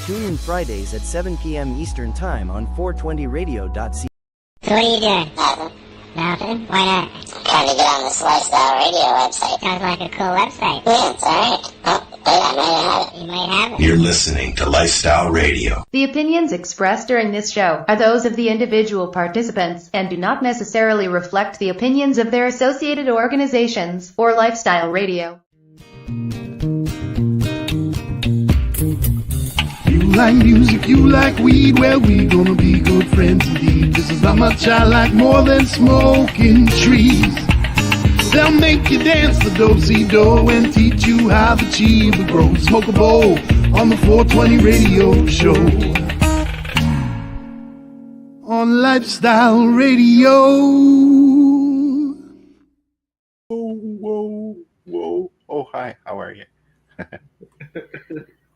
Tune in Fridays at 7 p.m. Eastern Time on 420radio.ca. So what are you doing? Nothing. Nothing? Why not? I'm trying to get on this Lifestyle Radio website. Sounds like a cool website. Yeah, it's alright. Oh, wait, I might have it. You might have it. You're listening to Lifestyle Radio. The opinions expressed during this show are those of the individual participants and do not necessarily reflect the opinions of their associated organizations or Lifestyle Radio. You like music, you like weed, well, we gonna be good friends indeed. This is how much I like more than smoking trees. They'll make you dance the do-si-do and teach you how the chiba grows. Smoke a bowl on the 420 radio show. On Lifestyle Radio. Whoa, whoa. Oh, hi, how are you?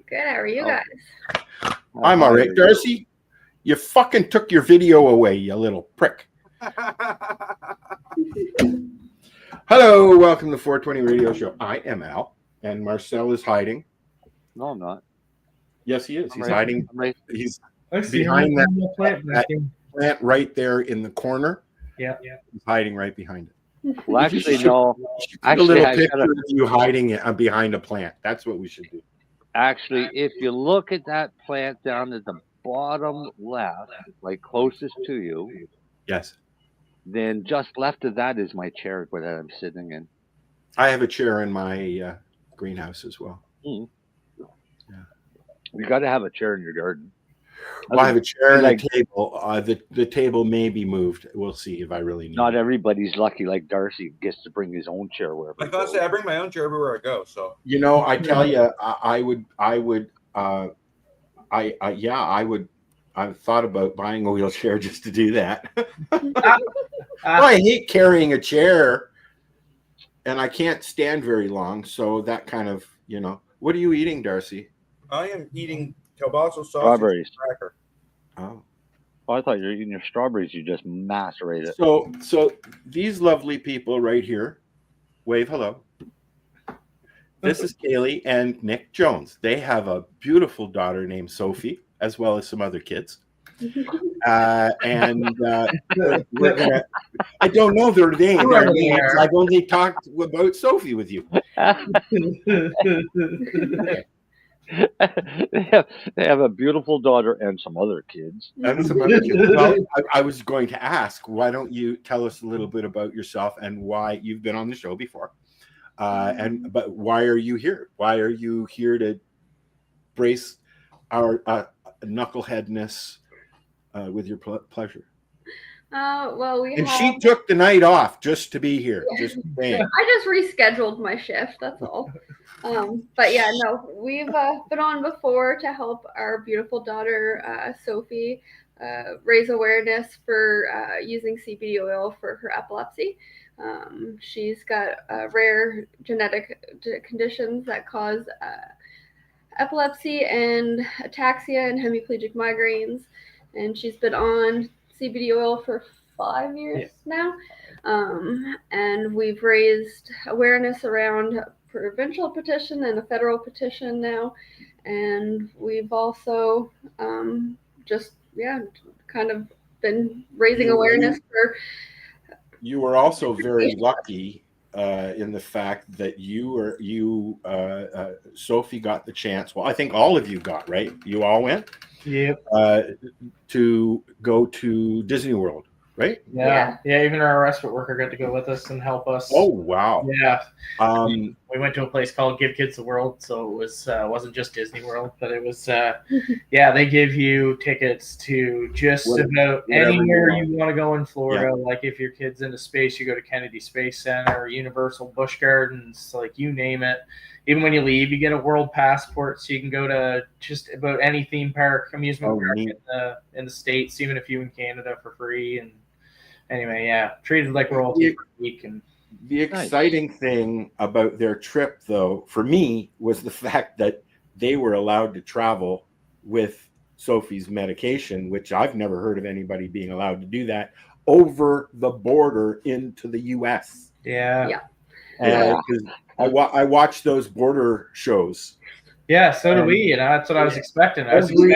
Good, how are you guys? I'm all right. Darcy, you fucking took your video away, you little prick. Hello, welcome to 420 Radio Show. I am Al, and Marcel is hiding. No, I'm not. Yes, he is. I'm He's right. hiding. I'm right. He's behind that plant right there in the corner. Yeah. He's hiding right behind it. Well, actually, no. Put a little picture of you hiding behind a plant. That's what we should do. Actually, if you look at that plant down at the bottom left, like closest to you, Yes. then just left of that is my chair that I'm sitting in. I have a chair in my greenhouse as well. You got to have a chair in your garden. Well, I have a chair and a table. The table may be moved. We'll see if I really need Not it. everybody's lucky like Darcy gets to bring his own chair wherever. I gotta say, I bring my own chair everywhere I go. So You know, I tell you, I've thought about buying a wheelchair just to do that. Well, I hate carrying a chair, and I can't stand very long. So that kind of, What are you eating, Darcy? I am eating kielbasa sausage Strawberries. and cracker. Oh. Oh, I thought you were eating your strawberries. You just macerate it. So these lovely people right here, wave hello. This is Kaylee and Nick Jones. They have a beautiful daughter named Sophie, as well as some other kids. We're gonna. I don't know their names. I've only talked about Sophie with you. They have a beautiful daughter and some other kids. And some other kids. Well, I was going to ask, why don't you tell us a little bit about yourself and why you've been on the show before, but why are you here? Why are you here to brace our knuckleheadness with your pleasure? She took the night off just to be here. Yeah. Just saying. I just rescheduled my shift, that's all. But yeah, no, we've been on before to help our beautiful daughter, Sophie, raise awareness for using CBD oil for her epilepsy. She's got rare genetic conditions that cause epilepsy and ataxia and hemiplegic migraines. And she's been on CBD oil for 5 years now. And we've raised awareness around a provincial petition and a federal petition now. And we've also kind of been raising awareness for. You were also very lucky in the fact that Sophie got the chance. Well, I think all of you got, right? You all went? Yep. To go to Disney World, right? Yeah. Even our respite worker got to go with us and help us. Oh, wow. Yeah. We went to a place called Give Kids the World, so it wasn't just Disney World, but it was they give you tickets to just about anywhere you want to go in Florida. Yeah. Like if your kid's into space, you go to Kennedy Space Center, Universal Busch Gardens, like you name it. Even when you leave, you get a world passport, so you can go to just about any theme park, amusement park in the States, even a few in Canada for free. And anyway, treated like royalty for a week. And the exciting thing about their trip, though, for me, was the fact that they were allowed to travel with Sophie's medication, which I've never heard of anybody being allowed to do that, over the border into the U.S. Yeah. I watch those border shows, Yeah, so do we, and that's what I was expecting. I was Every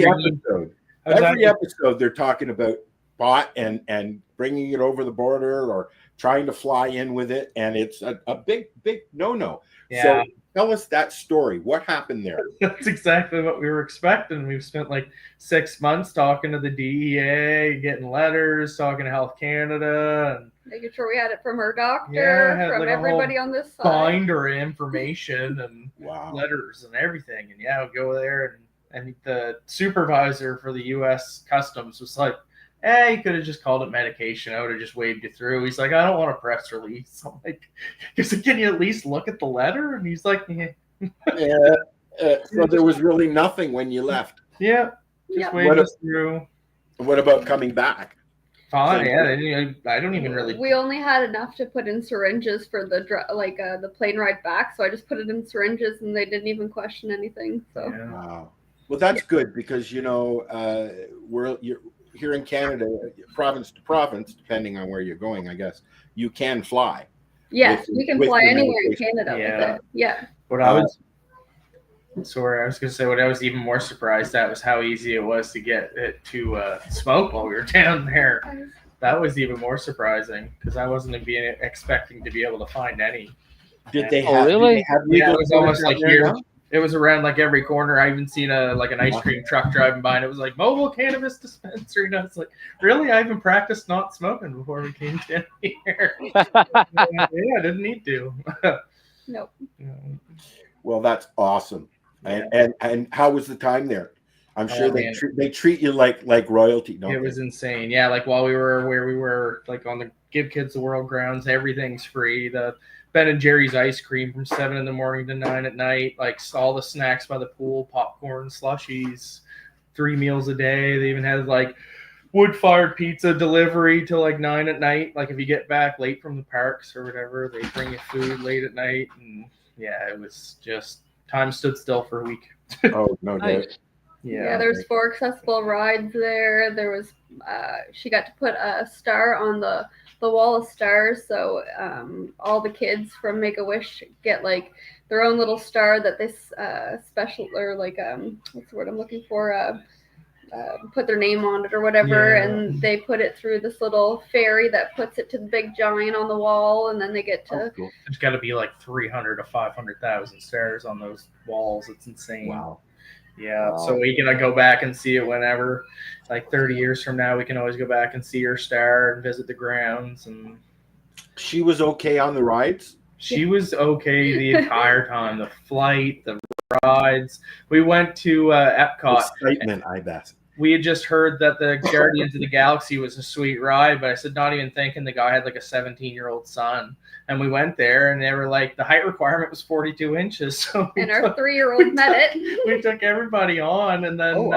expecting episode, they're talking about pot and bringing it over the border or trying to fly in with it, and it's a big no. Yeah. So tell us that story. What happened there? That's exactly what we were expecting. We've spent like 6 months talking to the DEA, getting letters, talking to Health Canada, and making sure we had it from her doctor, from like everybody on this side. Binder of information and Wow. letters and everything. And yeah, we'd go there, and the supervisor for the U.S. Customs was like, "Hey, you could have just called it medication. I would have just waved you through." He's like, "I don't want a press release." I'm like, "Can you at least look at the letter?" And he's like, "Yeah." So there was really nothing when you left. Yeah, just waved us through. What about coming back? Fine, yeah. I don't even really. We only had enough to put in syringes for the plane ride back, so I just put it in syringes, and they didn't even question anything. So. Yeah. Wow. Well, that's good because you're here in Canada, province to province, depending on where you're going. I guess you can fly. Yes, we can fly anywhere in Canada with it. Yeah. What I was going to say, what I was even more surprised at was how easy it was to get it to smoke while we were down there. That was even more surprising because I wasn't expecting to be able to find any. Did they have? Really? Did they have Yeah, it was almost like here. now? It was around like every corner. I even seen an ice cream truck driving by, and it was like mobile cannabis dispensary. And I was like, really? I even practiced not smoking before we came down here. Yeah, I didn't need to. Nope. Well, that's awesome. And how was the time there? I'm sure they treat you like royalty. Don't It was insane. Yeah, like while we were where we were, like on the Give Kids the World grounds, everything's free. The Ben and Jerry's ice cream from 7 in the morning to 9 at night. Like all the snacks by the pool, popcorn, slushies, 3 meals a day. They even had like wood-fired pizza delivery till like 9 at night. Like if you get back late from the parks or whatever, they bring you food late at night. And yeah, it was just time stood still for a week. Oh, no doubt. Yeah, there's 4 accessible rides there. There was she got to put a star on the wall of stars, so all the kids from Make-A-Wish get like their own little star that they special or like what's the word I'm looking for, put their name on it or whatever, and they put it through this little fairy that puts it to the big giant on the wall, and then they get to. Cool. There's got to be like 300 to 500,000 stars on those walls. It's insane. Wow. Yeah, so we can go back and see it whenever, like 30 years from now, we can always go back and see her star and visit the grounds. And she was okay on the rides? She was okay the entire time. The flight, the rides. We went to Epcot. Excitement, I bet. We had just heard that the Guardians of the Galaxy was a sweet ride, but I said, not even thinking the guy had like a 17-year-old son. And we went there, and they were like, the height requirement was 42 inches. So and our 3-year-old met it. We took everybody on, and then,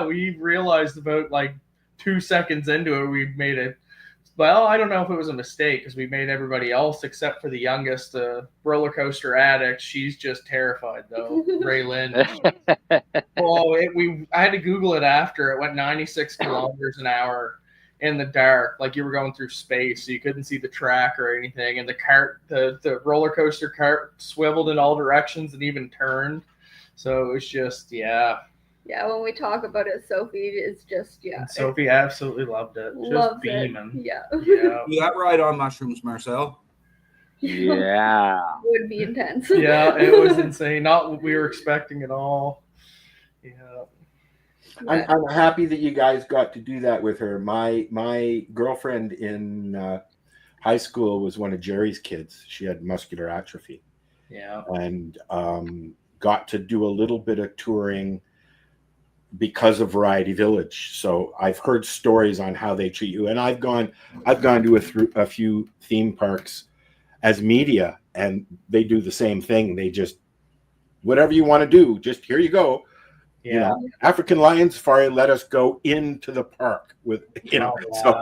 we realized about like 2 seconds into it, we made it. Well, I don't know if it was a mistake because we made everybody else except for the youngest roller coaster addict. She's just terrified, though. Raylyn. I had to Google it after. It went 96 kilometers an hour in the dark, like you were going through space, so you couldn't see the track or anything. And the roller coaster cart swiveled in all directions and even turned. So it was just, Yeah, when we talk about it, Sophie is just, And Sophie absolutely loved it. Just beaming. Yeah. That ride on mushrooms, Marcel? Yeah. It would be intense. Yeah, it was insane. Not what we were expecting at all. Yeah. I'm happy that you guys got to do that with her. My girlfriend in high school was one of Jerry's kids. She had muscular atrophy. Yeah. And got to do a little bit of touring because of Variety Village. So I've heard stories on how they treat you. And I've gone to a few theme parks as media, and they do the same thing. They just, whatever you want to do, just here you go. Yeah. You know, African Lion Safari let us go into the park with, so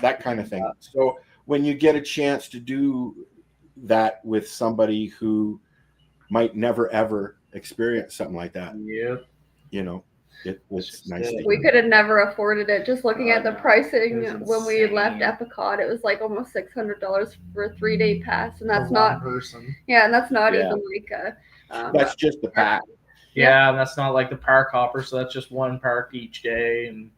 that kind of thing. So when you get a chance to do that with somebody who might never ever experience something like that, it was nice. We could have never afforded it. Just looking at the pricing when we left Epcot, it was like almost $600 for a 3-day pass, and that's not person. Yeah, and that's not even like That's just the pack. Yeah, and that's not like the park hopper, so that's just one park each day, and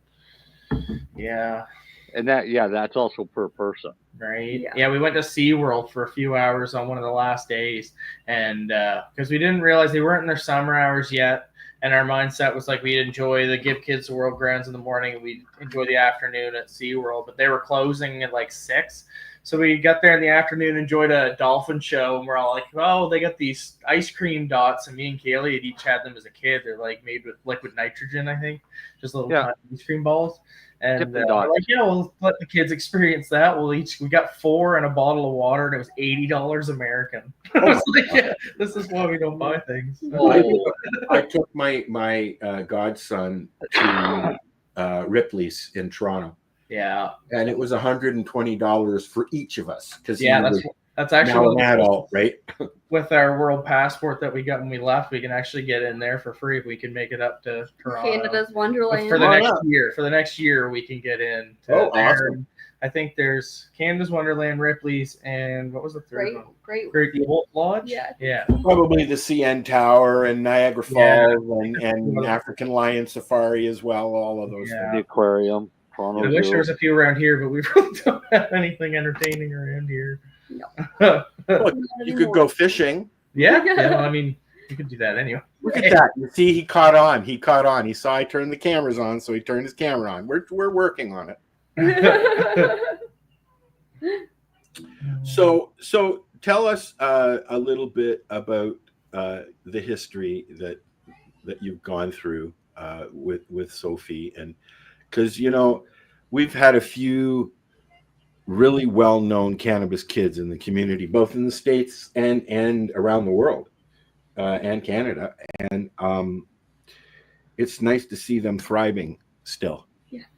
yeah. And that's also per person. Right. Yeah, we went to SeaWorld for a few hours on one of the last days, and because we didn't realize they weren't in their summer hours yet, and our mindset was like we'd enjoy the Give Kids the World grounds in the morning, and we'd enjoy the afternoon at SeaWorld, but they were closing at like 6. So we got there in the afternoon, enjoyed a dolphin show, and we're all like, oh, they got these ice cream dots, and me and Kaylee had each had them as a kid. They're like made with liquid nitrogen, I think, just little tiny ice cream balls. And we're like, yeah, we'll let the kids experience that. We got 4 and a bottle of water, and it was $80 American. I was like, yeah, this is why we don't buy things. I took my godson to Ripley's in Toronto. Yeah, and it was $120 for each of us because that's actually an adult, right? With our world passport that we got when we left, we can actually get in there for free if we can make it up to Toronto. Canada's Wonderland. For the next year. For the next year, we can get in. Awesome. I think there's Canada's Wonderland, Ripley's, and what was the third one? Great Wolf Lodge? Yeah. Probably the CN Tower and Niagara Falls and African Lion Safari as well, all of those things. The aquarium. I wish there was a few around here, but we really don't have anything entertaining around here. No. Look, you could go fishing. Yeah, well, I mean, you could do that anyway. Look at that. You see, he caught on. He saw I turned the cameras on, so he turned his camera on. We're working on it. So tell us a little bit about the history that you've gone through with Sophie, and because we've had a few really well-known cannabis kids in the community, both in the States and around the world, and Canada, and it's nice to see them thriving still.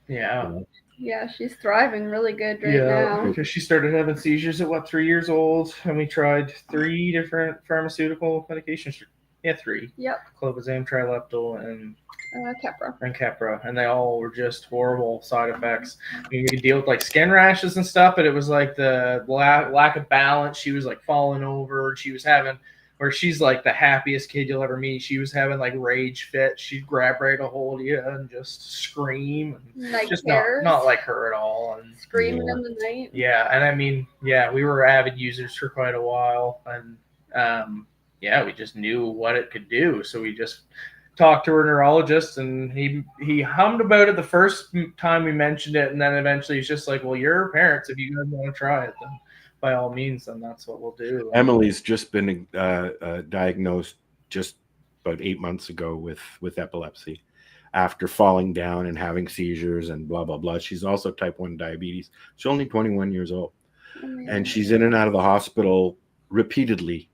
Yeah, she's thriving really good now. Because she started having seizures at 3 years old, and we tried 3 different pharmaceutical medications. 3. Yep. Clobazam, Trileptal, and Keppra. And they all were just horrible side effects. I mean, we could deal with like skin rashes and stuff, but it was like the lack of balance. She was like falling over. She was having, where she's like the happiest kid you'll ever meet. She was having like rage fits. She'd grab right a hold of you and just scream. And just not like her at all. And screaming in the night. Yeah, and I mean, we were avid users for quite a while, and we just knew what it could do. So we just talked to her neurologist, and he hummed about it the first time we mentioned it, and then eventually he's just like, well, you're parents. If you guys want to try it, then by all means, then that's what we'll do. Emily's just been diagnosed just about 8 months ago with epilepsy after falling down and having seizures and blah, blah, blah. She's also type 1 diabetes. She's only 21 years old. And she's in and out of the hospital repeatedly,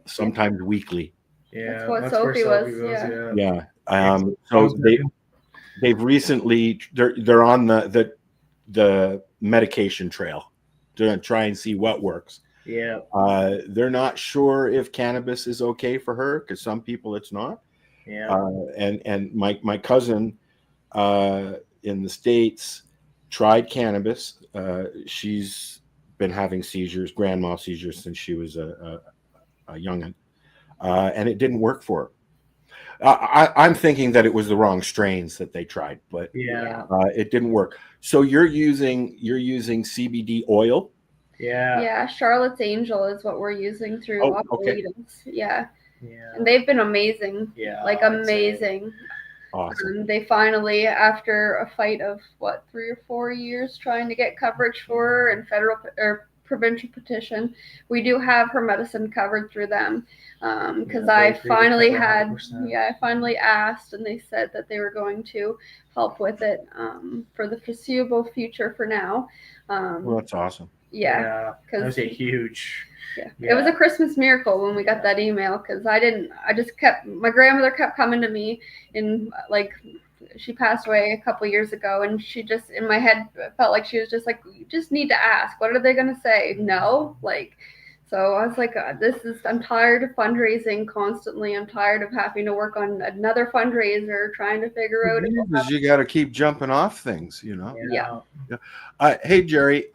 sometimes weekly. Yeah, that's what Sophie was. Yeah. So they've recently they're on the medication trail to try and see what works. Yeah. They're not sure if cannabis is okay for her, because some people it's not. Yeah. And my cousin in the States tried cannabis. She's been having grand mal seizures since she was a youngin'. And it didn't work for her. I'm thinking that it was the wrong strains that they tried, but it didn't work. So you're using CBD oil. Yeah, Charlotte's Angel is what we're using through Oppolitans. Yeah, and they've been amazing. Amazing. Awesome. They finally, after a fight of 3 or 4 years trying to get coverage for her and federal or provincial petition, we do have her medicine covered through them. Because I finally I finally asked, and they said that they were going to help with it for the foreseeable future for now. Well, that's awesome. Yeah, that was a huge. It was a Christmas miracle when we got that email, because my grandmother kept coming to me, and she passed away a couple years ago, and she just, in my head, felt like she was just like, you just need to ask, what are they going to say? No, so I was like, I'm tired of fundraising constantly. I'm tired of having to work on another fundraiser, trying to figure out. You got to keep jumping off things, Yeah. Hey, Jerry.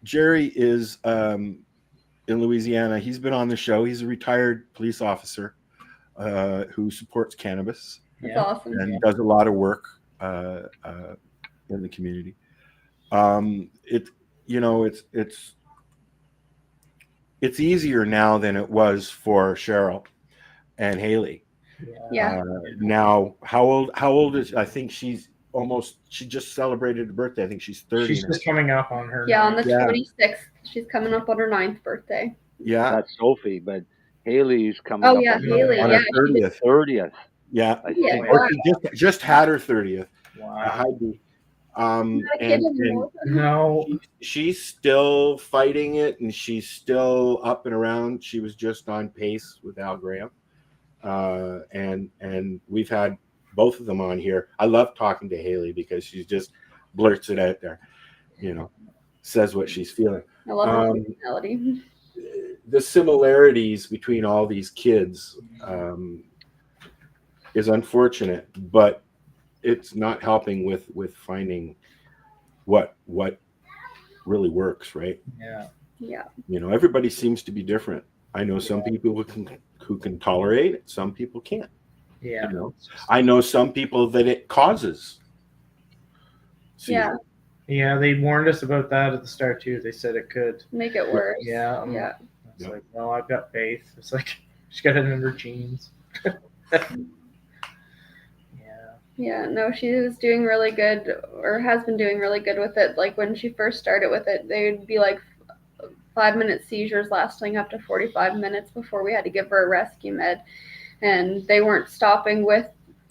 Jerry is in Louisiana. He's been on the show. He's a retired police officer who supports cannabis. That's awesome. And does a lot of work in the community. It's easier now than it was for Cheryl and Haley. Yeah. Now, how old is? I think she just celebrated her birthday. I think she's 30. She's just coming up on her. Yeah, on the 26th. She's coming up on her 9th birthday. Yeah. That's Sophie, but Haley's coming up. Oh, yeah, Haley. On her 30th. 30th. Yeah. Wow. She just had her 30th. Wow. No, she's still fighting it, and she's still up and around. She was just on pace with Al Graham, and we've had both of them on here. I love talking to Haley because she just blurts it out there, says what she's feeling. I love her personality. The similarities between all these kids is unfortunate, but it's not helping with finding what really works, right? Yeah. Everybody seems to be different. I know some people who can tolerate it, some people can't. Yeah. I know some people that it causes. Yeah. Yeah, they warned us about that at the start too. They said it could make it worse. Yeah. Yeah. It's like, well, I've got faith. It's like she's got it in her genes. Yeah, no, she was doing really good, or has been doing really good with it. Like when she first started with it, they would be like 5-minute seizures lasting up to 45 minutes before we had to give her a rescue med. And they weren't stopping with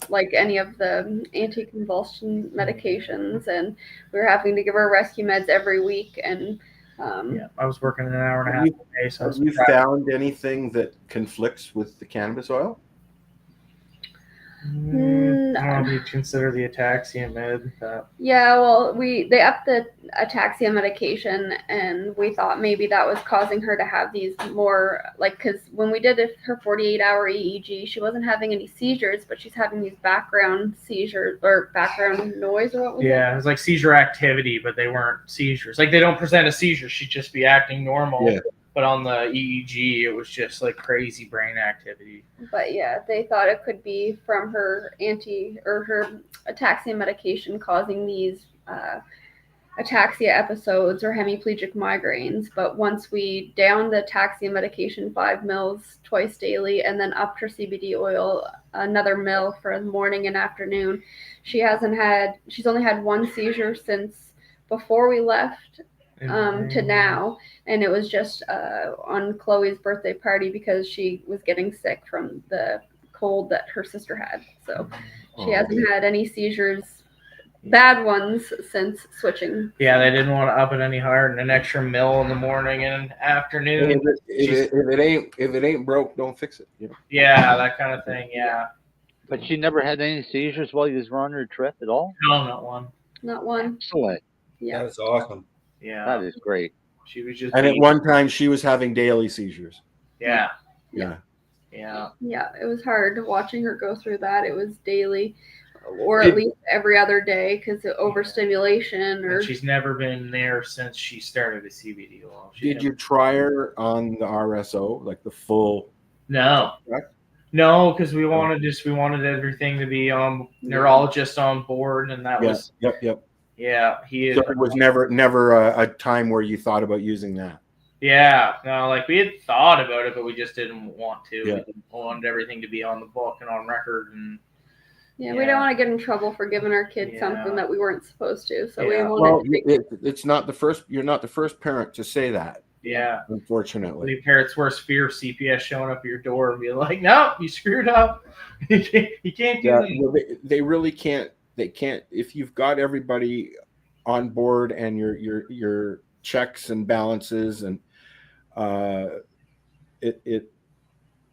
like any of the anticonvulsant medications, and we were having to give her rescue meds every week. And I was working an hour and a half a day. So have you found anything that conflicts with the cannabis oil? I don't know if you'd consider the ataxia med. Yeah, well, they upped the ataxia medication, and we thought maybe that was causing her to have these more, like, because when we did her 48-hour EEG, she wasn't having any seizures, but she's having these background seizures, or background noise, or what was it? Yeah, it was like seizure activity, but they weren't seizures. Like, they don't present a seizure. She'd just be acting normal. Yeah. But on the EEG, it was just like crazy brain activity. But yeah, they thought it could be from her her ataxia medication causing these ataxia episodes or hemiplegic migraines. But once we downed the ataxia medication 5 mils twice daily, and then upped her CBD oil another mil for the morning and afternoon, she's only had one seizure since before we left. To now, and it was just on Chloe's birthday party because she was getting sick from the cold that her sister had. So she hasn't had any seizures, bad ones, since switching. Yeah, they didn't want to up it any higher than an extra mil in the morning and afternoon. If it ain't broke, don't fix it. Yeah, that kind of thing. Yeah. But she never had any seizures while you were on her trip at all? No, not one. Not one. Excellent. Yeah. That's awesome. Yeah, that is great. She was just. And at one time, she was having daily seizures. Yeah. Yeah, it was hard watching her go through that. It was daily, or at least every other day, because of overstimulation. Or she's never been there since she started the CBD oil. Did you try her on the RSO, like the full? No. Correct? No, because we wanted everything to be neurologist on board, and that was. Yep. Yeah, So it was never a time where you thought about using that. Yeah, no, like we had thought about it, but we just didn't want to. Yeah. We wanted everything to be on the book and on record, and we don't want to get in trouble for giving our kids something that we weren't supposed to. So we wanted. Well, it's not the first. You're not the first parent to say that. Yeah, unfortunately, the parents' worst fear of CPS showing up at your door and be like, "No, you screwed up. You can't do that." Well, they really can't. They can't, if you've got everybody on board and your checks and balances, and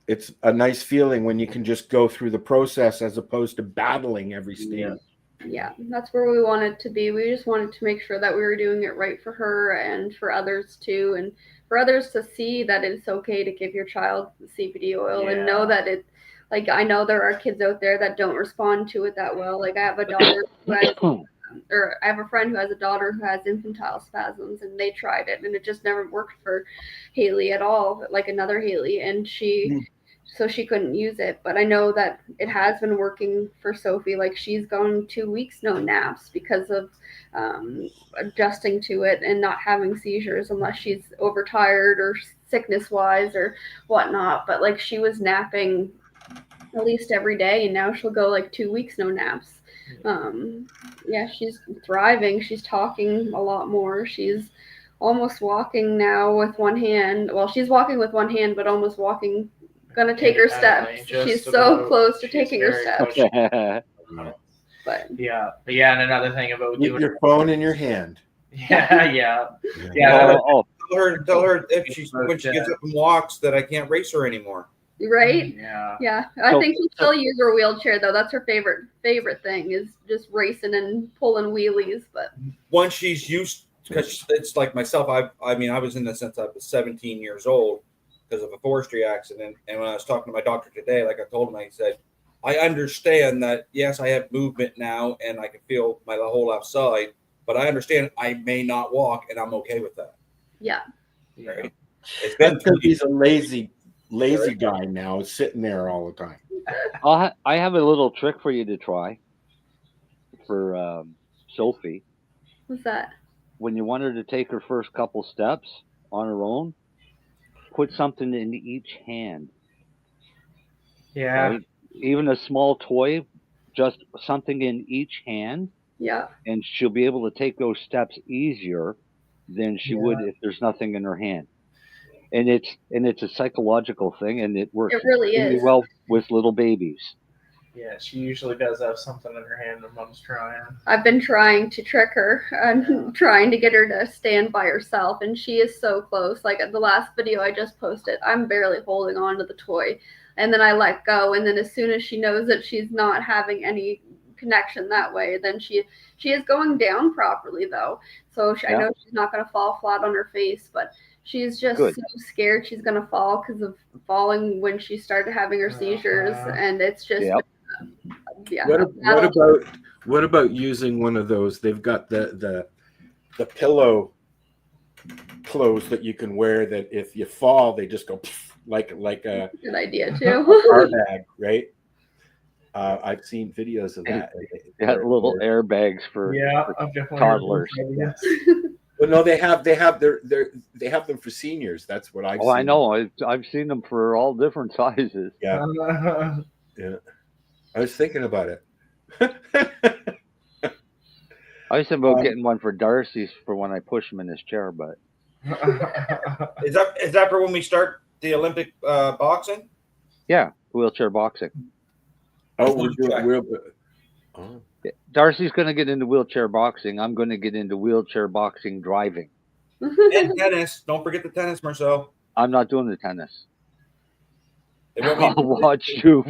it's a nice feeling when you can just go through the process as opposed to battling every stage. Yeah, that's where we wanted to be. We just wanted to make sure that we were doing it right for her and for others too, and for others to see that it's okay to give your child the CBD oil and know that it. Like, I know there are kids out there that don't respond to it that well. Like, I have a daughter who has or I have a friend who has a daughter who has infantile spasms, and they tried it, and it just never worked for Haley at all, like another Haley, and so she couldn't use it. But I know that it has been working for Sophie. Like, she's gone 2 weeks no naps because of adjusting to it and not having seizures unless she's overtired or sickness wise or whatnot. But like, she was napping at least every day, and now she'll go like 2 weeks no naps. Yeah, she's thriving. She's talking a lot more. She's almost walking now with one hand. Well, she's walking with one hand, but almost walking. Gonna take her steps. She's so close to taking her steps. But and another thing about doing your phone in your hand. Tell her if when she gets up and walks that I can't race her anymore. Right? Yeah. I think she'll still use her wheelchair though. That's her favorite thing is just racing and pulling wheelies. But once she's used, because it's like myself. I was in this since I was 17 years old because of a forestry accident. And when I was talking to my doctor today, like I told him, I said, I understand that yes, I have movement now and I can feel my whole left side, but I understand I may not walk, and I'm okay with that. Yeah. Right. That's because he's a lazy guy now, sitting there all the time. I have a little trick for you to try for Sophie. What's that? When you want her to take her first couple steps on her own, put something in each hand. Yeah. Right? Even a small toy, just something in each hand. Yeah. And she'll be able to take those steps easier than she would if there's nothing in her hand. And it's a psychological thing, and it works really well with little babies. Yeah, she usually does have something in her hand when Mom's trying. I've been trying to trick her and trying to get her to stand by herself, and she is so close. Like at the last video I just posted, I'm barely holding on to the toy, and then I let go, and then as soon as she knows that she's not having any connection that way, then she is going down properly though. So I know she's not going to fall flat on her face, but she's just so scared she's going to fall because of falling when she started having her seizures, and it's just What about using one of those? They've got the pillow clothes that you can wear that if you fall, they just go like a good idea too. A car bag, right? I've seen videos of that. Little airbags for toddlers. Well, no, they have them for seniors. That's what I've seen. I know. I've seen them for all different sizes. Yeah. Yeah. I was thinking about it. I was thinking about getting one for Darcy for when I push him in his chair, but is that for when we start the Olympic boxing? Yeah, wheelchair boxing. Oh, we're doing Darcy's going to get into wheelchair boxing. I'm going to get into wheelchair boxing driving. And tennis. Don't forget the tennis, Marcel. I'm not doing the tennis. I'll watch you.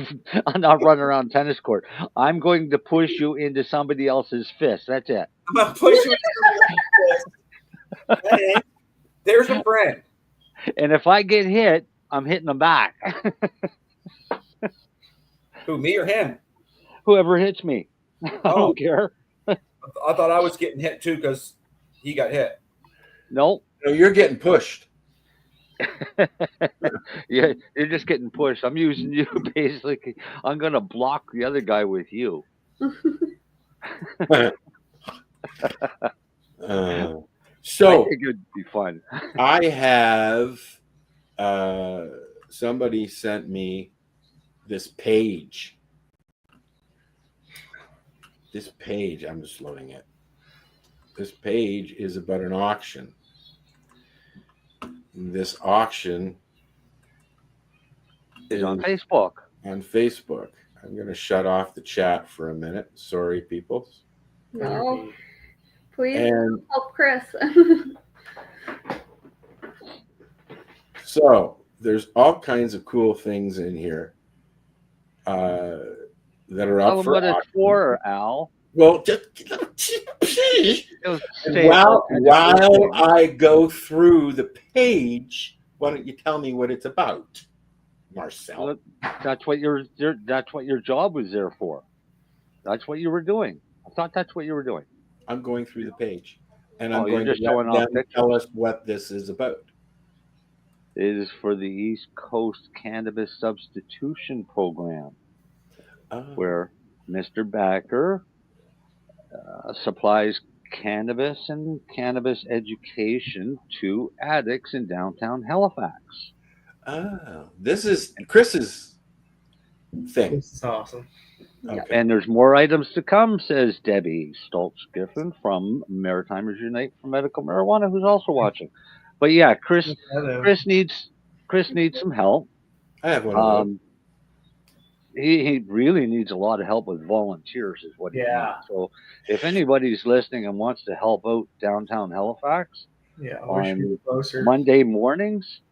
I'm not running around tennis court. I'm going to push you into somebody else's fist. That's it. I'm going to push you into somebody else's fist. Hey, there's a friend. And if I get hit, I'm hitting them back. Who, me or him? Whoever hits me. I don't care. I thought I was getting hit too because he got hit. Nope. No, you're getting pushed. Yeah, you're just getting pushed. I'm using you basically. I'm going to block the other guy with you. So I think it'd be fun. I have somebody sent me this page. This page, I'm just loading it. This page is about an auction. This auction is on Facebook. On Facebook. I'm going to shut off the chat for a minute. Sorry, people. No. Please help Chris. So there's all kinds of cool things in here that are up for auction. What it's for, Al? Well, while I go through the page, why don't you tell me what it's about, Marcel? Well, that's what your job was there for. That's what you were doing. I thought that's what you were doing. I'm going through the page, and Oh, I'm you're going to just showing let off them pictures. tell us what this is about. It is for the East Coast Cannabis Substitution Program, where Mr. Backer supplies cannabis and cannabis education to addicts in downtown Halifax. Oh, this is Chris's thing. This is awesome. Okay. And there's more items to come, says Debbie Stoltz-Giffen from Maritimers Unite for Medical Marijuana, who's also watching. But yeah, Chris needs some help. I have one of those. He really needs a lot of help with volunteers, is what he needs. So if anybody's listening and wants to help out downtown Halifax, on Monday mornings,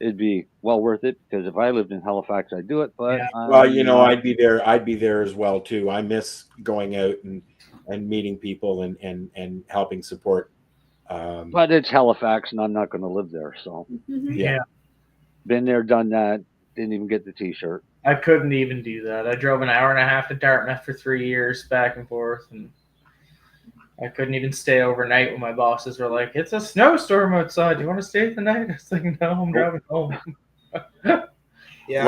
it'd be well worth it, because if I lived in Halifax, I'd do it. But well, you know, I'd be there. I'd be there as well too. I miss going out and meeting people and helping support. But it's Halifax, and I'm not going to live there. So yeah, been there, done that. Didn't even get the T-shirt. I couldn't even do that. I drove an hour and a half to Dartmouth for 3 years, back and forth, and I couldn't even stay overnight when my bosses were like, "It's a snowstorm outside. Do you want to stay the night?" I was like, "No, I'm driving home." Yeah,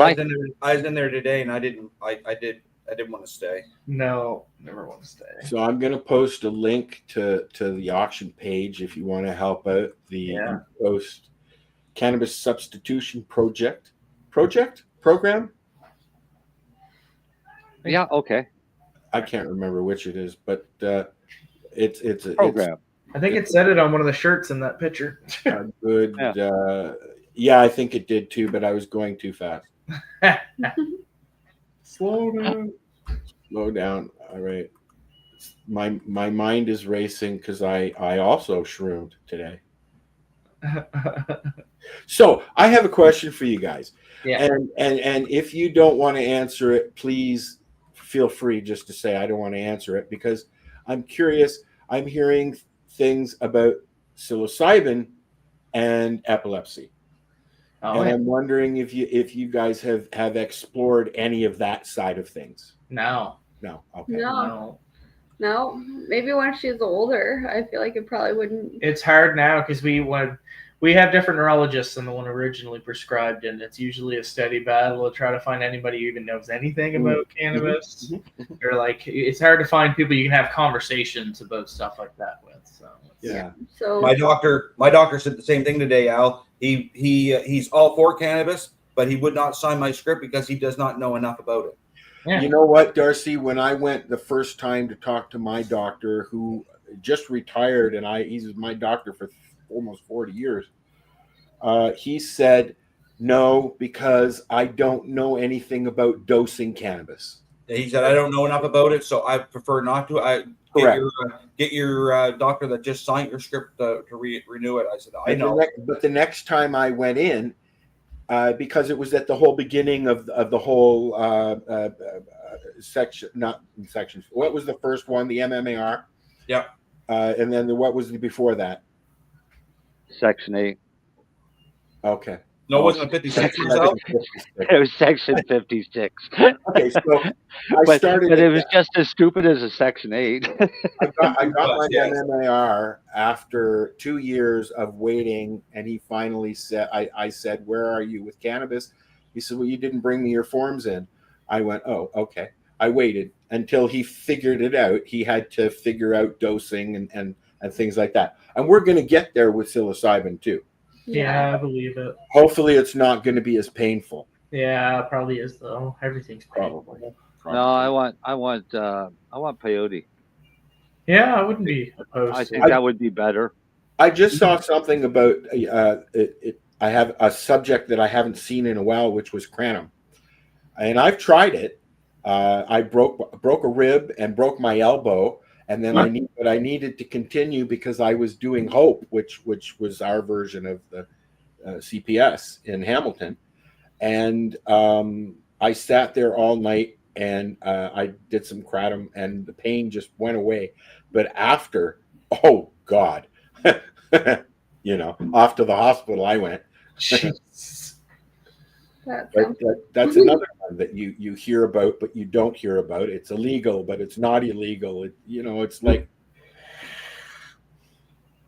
I was in there today, and I didn't want to stay. No, never want to stay. So I'm going to post a link to the auction page if you want to help out the East Coast Cannabis Substitution program. Yeah, okay. I can't remember which it is, but it's a program. I think it said it on one of the shirts in that picture. Good. Yeah, I think it did too, but I was going too fast. Slow down. Slow down. All right. My mind is racing because I also shroomed today. So I have a question for you guys. Yeah. And if you don't want to answer it, please feel free just to say I don't want to answer it, because I'm curious. I'm hearing things about psilocybin and epilepsy. And I'm wondering if you guys have explored any of that side of things. No. Okay. No. Maybe when she's older, I feel like it probably wouldn't. It's hard now because we have different neurologists than the one originally prescribed, and it's usually a steady battle to try to find anybody who even knows anything about cannabis. Or like, it's hard to find people you can have conversations about stuff like that with. So yeah. So my doctor said the same thing today, Al. He's all for cannabis, but he would not sign my script because he does not know enough about it. Yeah. You know what, Darcy? When I went the first time to talk to my doctor, who just retired, and he's my doctor for almost 40 years, he said, no, because I don't know anything about dosing cannabis. He said, I don't know enough about it, so I prefer not to. Get your doctor that just signed your script to renew it. I said, I know. But the next time I went in, because it was at the whole beginning of the whole section, not sections. What was the first one? The MMAR? Yeah. And then what was before that? Section 8. Okay. No, it wasn't a 56. It was Section 56. Okay, so I started. But it was just as stupid as a Section 8. I got my MMAR after 2 years of waiting, and he finally said, I said, where are you with cannabis? He said, well, you didn't bring me your forms in. I went, oh, okay. I waited until he figured it out. He had to figure out dosing and things like that. And we're going to get there with psilocybin too. Yeah, I believe it. Hopefully it's not going to be as painful. Yeah, it probably is though. Everything's probably. No, I want peyote. Yeah, I wouldn't be opposed. I think that would be better. I just saw something about it. I have a subject that I haven't seen in a while, which was kratom, and I've tried it. I broke a rib and broke my elbow, and then I needed to continue because I was doing Hope, which was our version of the CPS in Hamilton, and I sat there all night and I did some kratom, and the pain just went away. But after, oh God, off to the hospital I went. That's another one that you hear about, but you don't hear about. It's illegal, but it's not illegal. It's like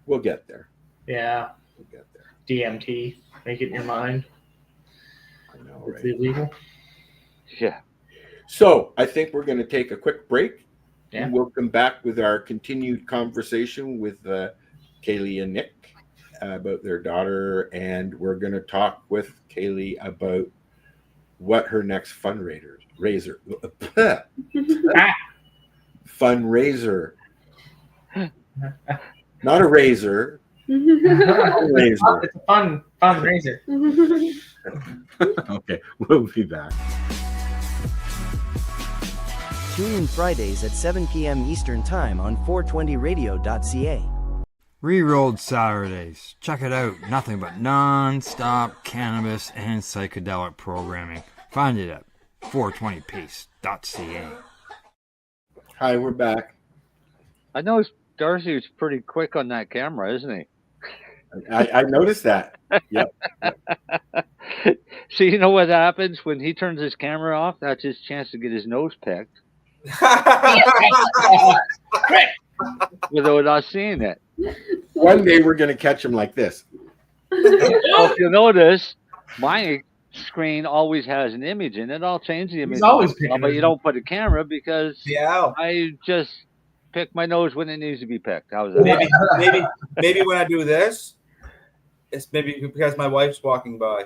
We'll get there. Yeah. We'll get there. DMT. Make it in your mind. I know, It's right? illegal. Yeah. So I think we're going to take a quick break. Yeah. And we'll come back with our continued conversation with Kaylee and Nick about their daughter. And we're going to talk with Kaylee about what her next fundraiser. Fundraiser. Not a razor. It's a fun fundraiser. Okay, we'll be back. Tune in Fridays at 7 p.m. Eastern Time on 420radio.ca. Rerolled Saturdays. Check it out. Nothing but non-stop cannabis and psychedelic programming. Find it at 420piece.ca. Hi, we're back. I know Darcy was pretty quick on that camera, isn't he? I noticed that. Yep. So you know what happens when he turns his camera off? That's his chance to get his nose picked. Without us seeing it. One day we're going to catch him like this. Well, if you notice, my screen always has an image in it. I'll change the image. But you don't put a camera because I just pick my nose when it needs to be picked. How's that? Maybe when I do this, it's maybe because my wife's walking by.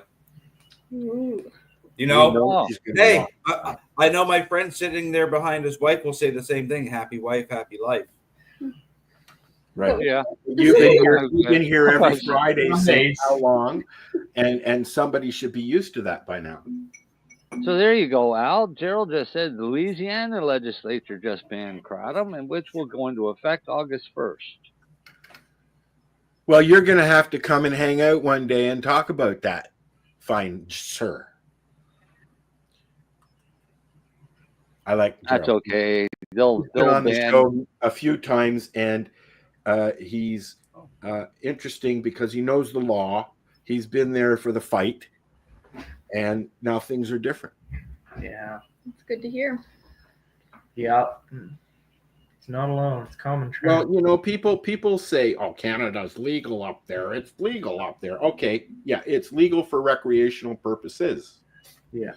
Ooh. You know, hey, I know my friend sitting there behind his wife will say the same thing. Happy wife, happy life. Right. Yeah. You've been here every Friday since how long? And somebody should be used to that by now. So there you go, Al. Gerald just said the Louisiana legislature just banned kratom, and which will go into effect August 1st. Well, you're going to have to come and hang out one day and talk about that, fine sir. I like Gerald. That's okay. They'll been on the ban show a few times, and he's interesting because he knows the law. He's been there for the fight, and now things are different. Yeah. It's good to hear. Yeah. It's not alone. It's common trend. Well, you know, people say, "Oh, Canada's legal up there. It's legal up there." Okay, yeah, it's legal for recreational purposes. Yeah.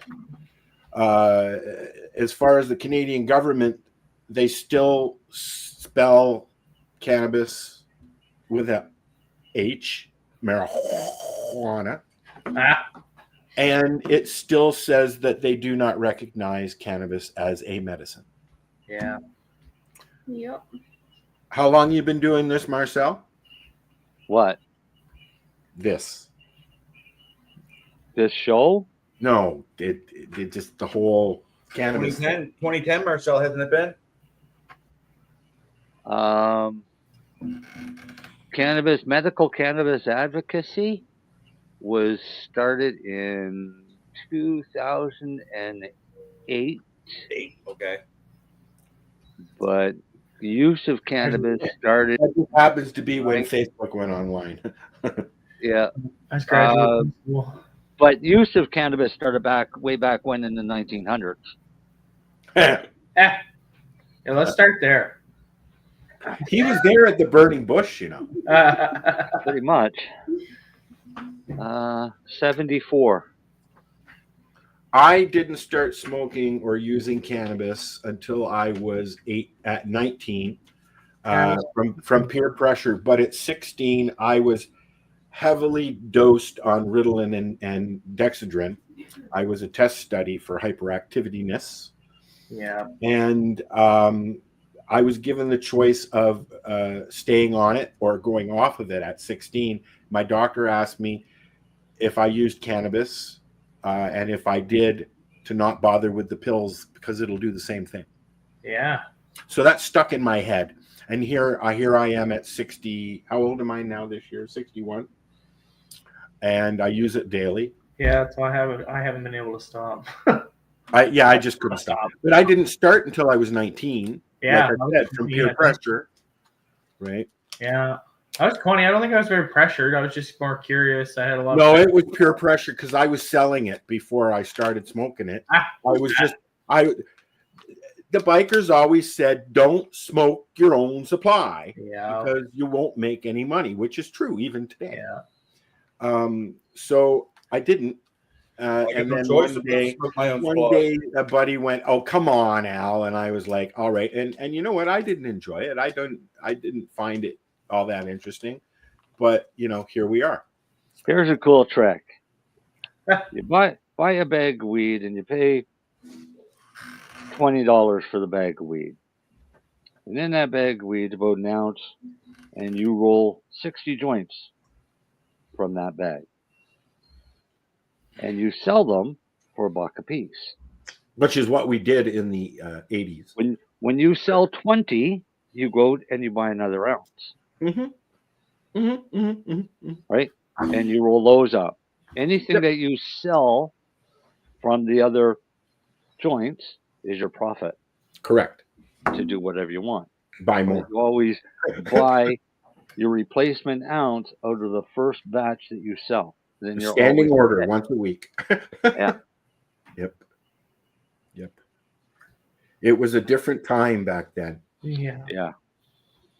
As far as the Canadian government, they still spell cannabis with a H, marijuana, and it still says that they do not recognize cannabis as a medicine. Yeah. Yep. How long you been doing this, Marcel? what? This show? No, it just the whole cannabis. 2010, Marcel, hasn't it been? Medical cannabis advocacy was started in 2008. Okay. But the use of cannabis started. That just happens to be when Facebook went online. Yeah. I graduated school. But use of cannabis started way back when in the 1900s. Yeah, let's start there. He was there at the burning bush, you know. Pretty much. 74. I didn't start smoking or using cannabis until I was 19, from peer pressure. But at 16, I was heavily dosed on Ritalin and Dexedrine. I was a test study for hyperactivityness. Yeah. And I was given the choice of staying on it or going off of it at 16. My doctor asked me if I used cannabis and if I did, to not bother with the pills because it'll do the same thing. Yeah. So that stuck in my head. And here I am at 60. How old am I now this year? 61. And I use it daily. Yeah, so I haven't been able to stop. I just couldn't stop. But I didn't start until I was 19. Yeah, like I said, from peer pressure. Right. Yeah. I was 20. I don't think I was very pressured. I was just more curious. I had a lot No, of it was pure pressure because I was selling it before I started smoking it. I was just the bikers always said, don't smoke your own supply Yeah. because you won't make any money, which is true even today. Yeah. So I didn't. And then one day a buddy went, "Oh, come on, Al," and I was like, "All right." And you know what? I didn't enjoy it. I didn't find it all that interesting. But here we are. Here's a cool trick. You buy a bag of weed and you pay $20 for the bag of weed. And in that bag of weed, about an ounce, and you roll 60 joints from that bag. And you sell them for $1 a piece. Which is what we did in the 80s. When you sell 20, you go out and you buy another ounce. Right? And you roll those up. Anything that you sell from the other joints is your profit. Correct. To do whatever you want. Buy more. You always buy your replacement ounce out of the first batch that you sell. Then you're standing order once a week. Yeah. Yep. It was a different time back then. Yeah. Yeah.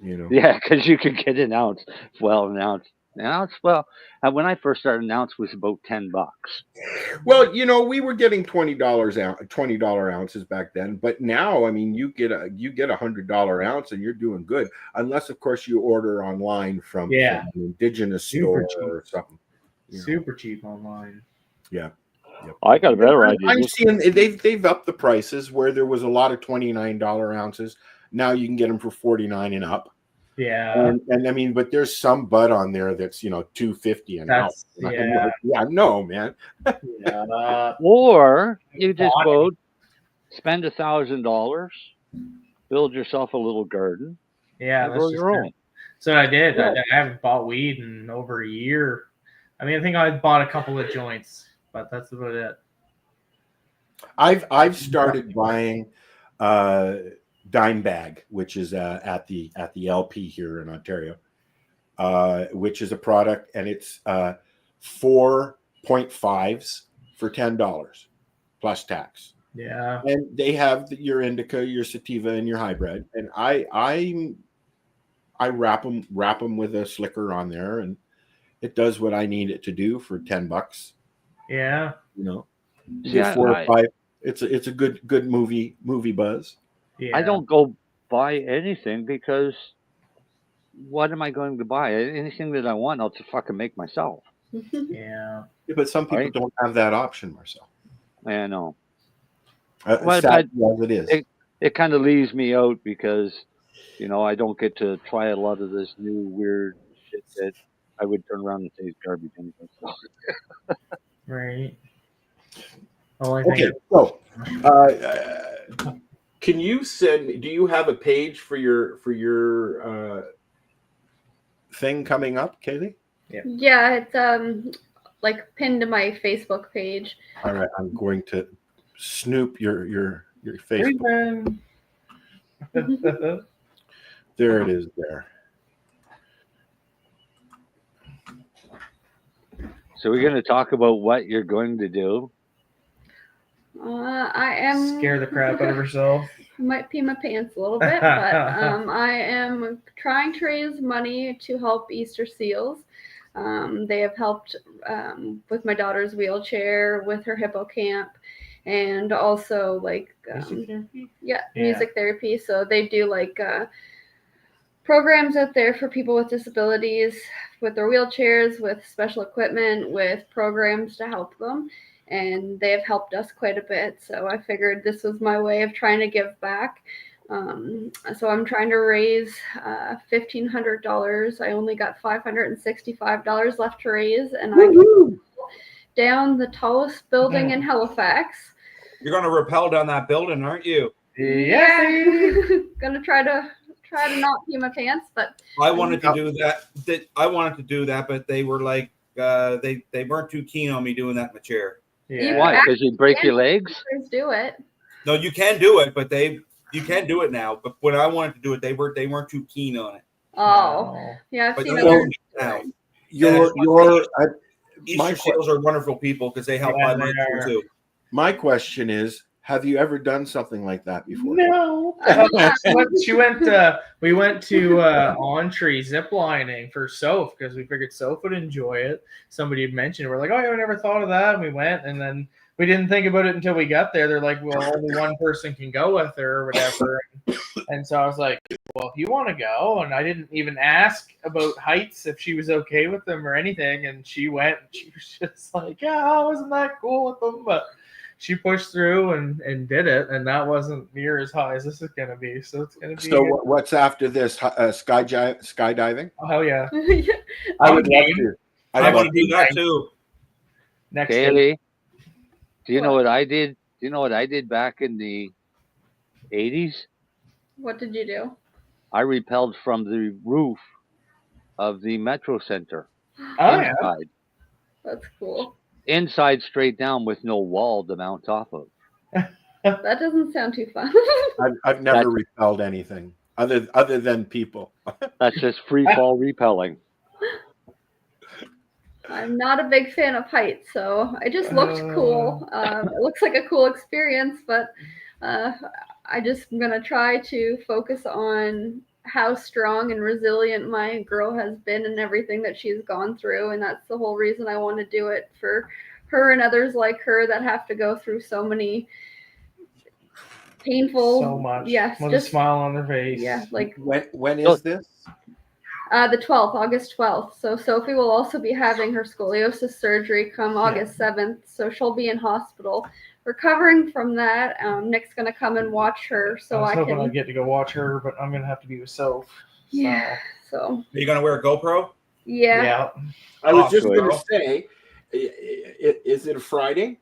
Yeah, because you could get an ounce. Well, an ounce. Well, when I first started, an ounce was about $10. Well, we were getting $20 ounces back then, but now, I mean, you get a $100 ounce and you're doing good, unless of course you order online from an indigenous store or something. Super cheap online. Yeah. Yep. I got a better idea. I'm seeing they've upped the prices where there was a lot of $29 ounces. Now you can get them for $49 and up. Yeah. And I mean, but there's some bud on there that's $2.50 and out. Yeah, no, man. Yeah. Or you just go spend $1,000, build yourself a little garden. Yeah, and grow your own. So I did. Yeah. I haven't bought weed in over a year. I mean, I think I bought a couple of joints, but that's about it. I've started buying Dime Bag, which is at the LP here in Ontario, which is a product, and it's 4.5s for $10 plus tax. Yeah, and they have your indica, your sativa, and your hybrid, and I wrap them with a slicker on there, and it does what I need it to do for $10. Yeah, you get 4 or 5. It's a good movie buzz. Yeah. I don't go buy anything because what am I going to buy? Anything that I want, I'll just fucking make myself. Yeah. But some people don't have that option, Marcel. I know. Sad as it is. It kind of leaves me out because, I don't get to try a lot of this new weird shit that I would turn around and say is garbage anyway. Right. Okay, so can you send? Do you have a page for your thing coming up, Kaylee? Yeah, it's like pinned to my Facebook page. All right, I'm going to snoop your Facebook. There it is. There. So we're going to talk about what you're going to do. I am scare the crap out of herself. I might pee my pants a little bit, but I am trying to raise money to help Easter Seals. They have helped with my daughter's wheelchair, with her hippocamp, and also music therapy. So they do programs out there for people with disabilities, with their wheelchairs, with special equipment, with programs to help them. And they have helped us quite a bit. So I figured this was my way of trying to give back. So I'm trying to raise $1,500. I only got $565 left to raise, and I can down the tallest building in Halifax. You're going to rappel down that building, aren't you? Yeah. Gonna try to not pee my pants, but I wanted to do that. I wanted to do that, but they were like they weren't too keen on me doing that in the chair. Yeah. Why? Because you break your legs? Do it. No, you can do it, but you can do it now. But when I wanted to do it, they weren't too keen on it. Oh, yeah. But now. Easter Seals are wonderful people because they help my men too. My question is, Have you ever done something like that before? No. We went to on-tree zip lining for Soph because we figured Soph would enjoy it. Somebody had mentioned it. We're like, oh, yeah, we never thought of that. And we went, and then we didn't think about it until we got there. They're like, well, only one person can go with her or whatever. And so I was like, well, if you want to go. And I didn't even ask about heights, if she was okay with them or anything. And she went, and she was just like, yeah, wasn't that cool with them? But she pushed through and did it, and that wasn't near as high as this is going to be. So it's going to be. So what's after this? Skydiving? Oh yeah, I would love to. I want to do that too. Next Kaylee, do you know what I did? Do you know what I did back in the 80s? What did you do? I rappelled from the roof of the Metro Center. Oh inside. Yeah, that's cool. Inside, straight down, with no wall to mount off of. That doesn't sound too fun. I've never repelled anything other than people. That's just free fall repelling. I'm not a big fan of heights, so it just looked cool. It looks like a cool experience, but I just am gonna try to focus on how strong and resilient my girl has been and everything that she's gone through, and that's the whole reason I want to do it, for her and others like her that have to go through so many painful, so much. Yes, with just a smile on their face. Yeah, like when is this? The 12th, August 12th. So Sophie will also be having her scoliosis surgery come August 7th. So she'll be in hospital recovering from that. Nick's gonna come and watch her, so I was I hoping can. I'd get to go watch her, but I'm gonna have to be with Soph. So. Yeah. So. Are you gonna wear a GoPro? Yeah. Yeah. I was just going to say, is it a Friday?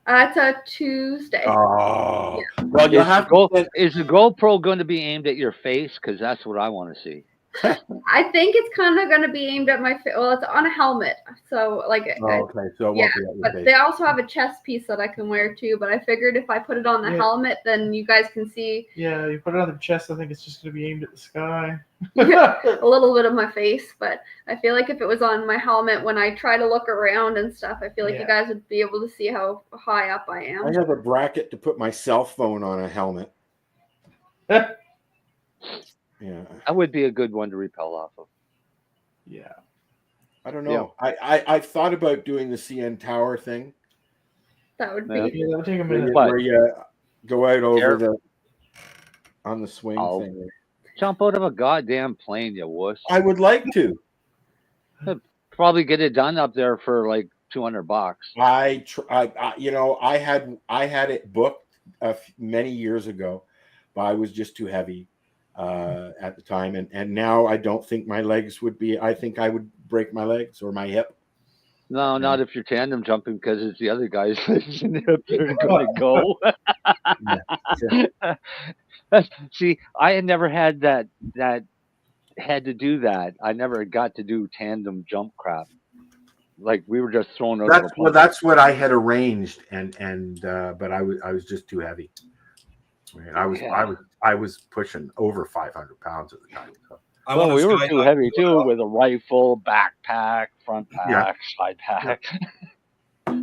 It's a Tuesday. Oh. Yeah. Well, you have to. Is the GoPro going to be aimed at your face? Because that's what I want to see. I think it's kind of going to be aimed at my face. Well, it's on a helmet, so like. Okay, so it won't be at your but face. they also have a chest piece that I can wear too. But I figured if I put it on the helmet, then you guys can see. Yeah, you put it on the chest. I think it's just going to be aimed at the sky. A little bit of my face, but I feel like if it was on my helmet, when I try to look around and stuff, I feel like you guys would be able to see how high up I am. I have a bracket to put my cell phone on a helmet. Yeah, that would be a good one to repel off of. Yeah, I don't know. Yeah. I've thought about doing the CN Tower thing. That would be. Yeah, that would take a minute. Where you go out over on the swing thing. Jump out of a goddamn plane, you wuss. I would like to. Probably get it done up there for like $200. I had it booked many years ago, but I was just too heavy at the time, and now I don't think my legs would be. I think I would break my legs or my hip. No, not if you're tandem jumping, because it's the other guys in the hip that are going to go. See, I had never had that had to do that. I never got to do tandem jump crap. Like we were just thrown over. That's what I had arranged, but I was just too heavy. I mean, I was pushing over 500 pounds at the time. So. We were too heavy too, with a rifle, backpack, front pack, side pack.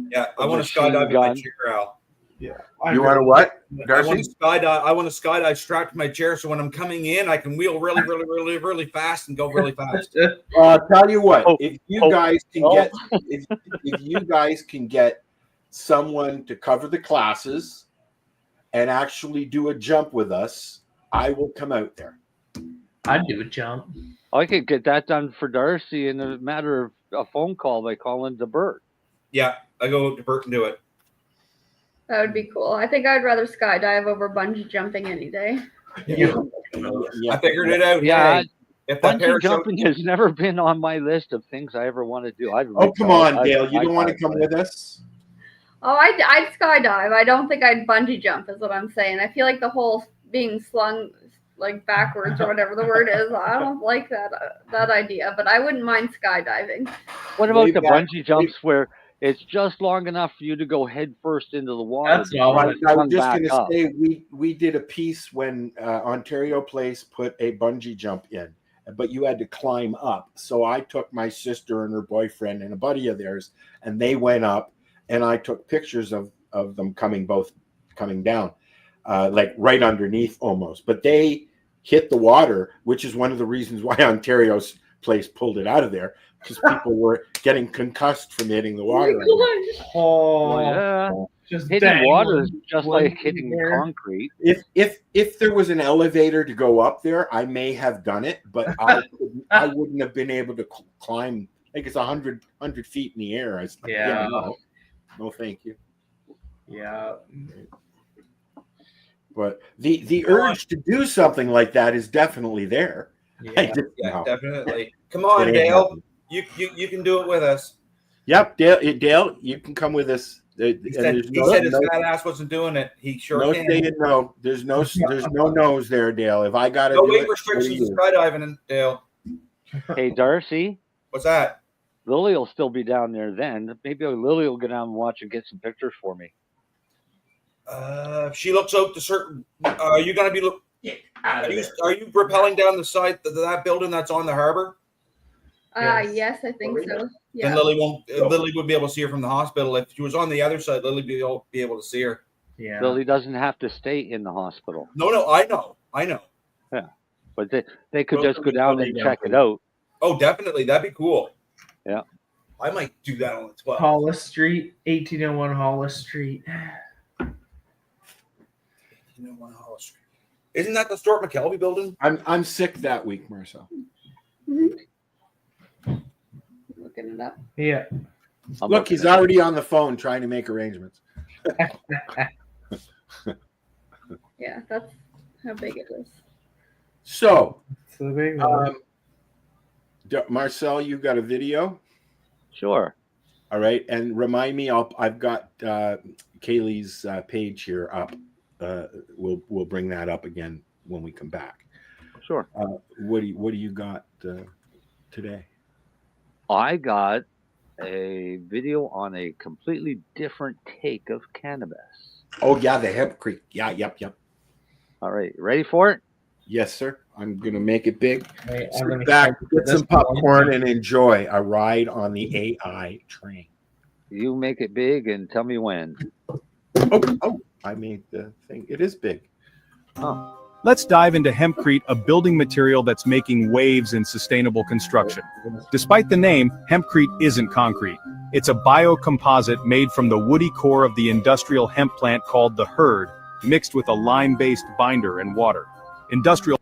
Yeah, I want to skydive in my chair, Al. Yeah. You want to what? Darcy? I want to skydive strapped to my chair, so when I'm coming in, I can wheel really, really, really, really fast and go really fast. Tell you what, if you guys can get someone to cover the classes and actually do a jump with us, I will come out there. I'd do a jump. I could get that done for Darcy in a matter of a phone call by calling DeBert. Yeah, I go to Bert and do it. That would be cool. I think I'd rather skydive over bungee jumping any day. Yeah. I figured it out. Yeah, if bungee jumping has never been on my list of things I ever want to do. Come on, Dale. You don't want to come with us? Oh, I'd skydive. I don't think I'd bungee jump, is what I'm saying. I feel like the whole being slung like backwards or whatever the word is, I don't like that idea, but I wouldn't mind skydiving. What about the bungee jumps where it's just long enough for you to go head first into the water? That's all right. I was just going to say, we did a piece when Ontario Place put a bungee jump in, but you had to climb up. So I took my sister and her boyfriend and a buddy of theirs, and they went up, and I took pictures of them coming coming down, like right underneath almost. But they hit the water, which is one of the reasons why Ontario's place pulled it out of there, because people were getting concussed from hitting the water. Oh, yeah. Just hitting water is just like hitting concrete. If there was an elevator to go up there, I may have done it, but I wouldn't have been able to climb. I think it's 100 feet in the air. Yeah, no, thank you. Yeah. But the urge to do something like that is definitely there. Yeah, definitely. Come on, Dale. You can do it with us. Yep, Dale, you can come with us. He said his fat ass wasn't doing it. He sure can. No. There's no no's there, Dale. If I got to no weight restrictions skydiving, Dale. Hey, Darcy. What's that? Lily will still be down there then. Maybe Lily will go down and watch and get some pictures for me. If she looks out to certain, are you going to be are you rappelling down the side of that building that's on the harbor? Yes, I think so. Yeah. And Lily would be able to see her from the hospital. If she was on the other side, Lily would be able to see her. Yeah. Lily doesn't have to stay in the hospital. No, I know. Yeah, but they could just go down and check it out. Oh, definitely, that'd be cool. Yeah, I might do that on the 12th. Hollis Street, 1801 Hollis Street. 1801 Hollis Street. Isn't that the Stuart McKelvey building? I'm sick that week, Marcel. Looking it up. Yeah. Look, he's already on the phone trying to make arrangements. Yeah, that's how big it is. So, it's a big one. Marcel, you got a video? Sure. All right, and remind me, I've got Kaylee's page here up. We'll bring that up again when we come back. Sure. What do you got today? I got a video on a completely different take of cannabis. Oh yeah, the hempcrete. Yeah, yep. All right, ready for it? Yes, sir. I'm gonna make it big. Sit back, get some popcorn, and enjoy a ride on the AI train. You make it big and tell me when. Oh! I made the thing. It is big. Huh. Let's dive into hempcrete, a building material that's making waves in sustainable construction. Despite the name, hempcrete isn't concrete. It's a biocomposite made from the woody core of the industrial hemp plant called the hurd, mixed with a lime-based binder and water. Industrial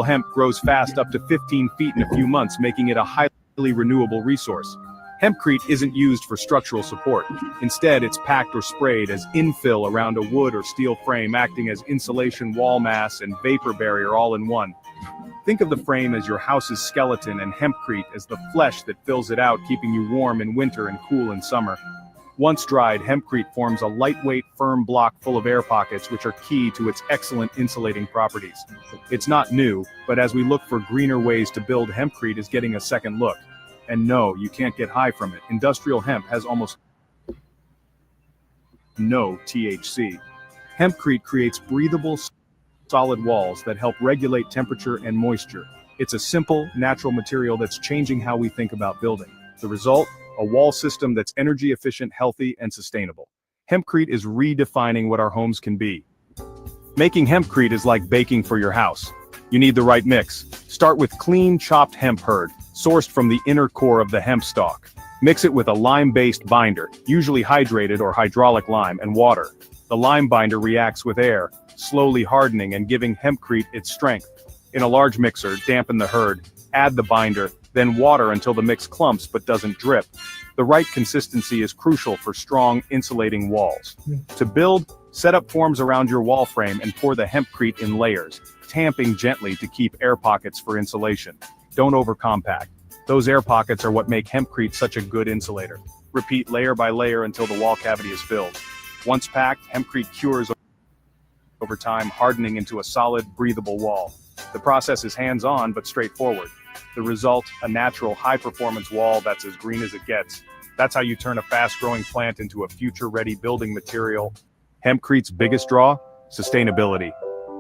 hemp grows fast, up to 15 feet in a few months, making it a highly renewable resource. Hempcrete isn't used for structural support. Instead, it's packed or sprayed as infill around a wood or steel frame, acting as insulation, wall mass, and vapor barrier all in one. Think of the frame as your house's skeleton and hempcrete as the flesh that fills it out, keeping you warm in winter and cool in summer. Once dried, hempcrete forms a lightweight, firm block full of air pockets, which are key to its excellent insulating properties. It's not new, but as we look for greener ways to build, hempcrete is getting a second look. And no, you can't get high from it. Industrial hemp has almost no THC. Hempcrete creates breathable, solid walls that help regulate temperature and moisture. It's a simple, natural material that's changing how we think about building. The result? A wall system that's energy efficient, healthy, and sustainable. Hempcrete is redefining what our homes can be. Making hempcrete is like baking for your house. You need the right mix. Start with clean, chopped hemp hurd, sourced from the inner core of the hemp stalk. Mix it with a lime-based binder, usually hydrated or hydraulic lime, and water. The lime binder reacts with air, slowly hardening and giving hempcrete its strength. In a large mixer, dampen the hurd, add the binder, then water until the mix clumps but doesn't drip. The right consistency is crucial for strong, insulating walls. To build, set up forms around your wall frame and pour the hempcrete in layers, tamping gently to keep air pockets for insulation. Don't overcompact. Those air pockets are what make hempcrete such a good insulator. Repeat layer by layer until the wall cavity is filled. Once packed, hempcrete cures over time, hardening into a solid, breathable wall. The process is hands-on but straightforward. The result, a natural, high-performance wall that's as green as it gets. That's how you turn a fast-growing plant into a future-ready building material. Hempcrete's biggest draw? Sustainability.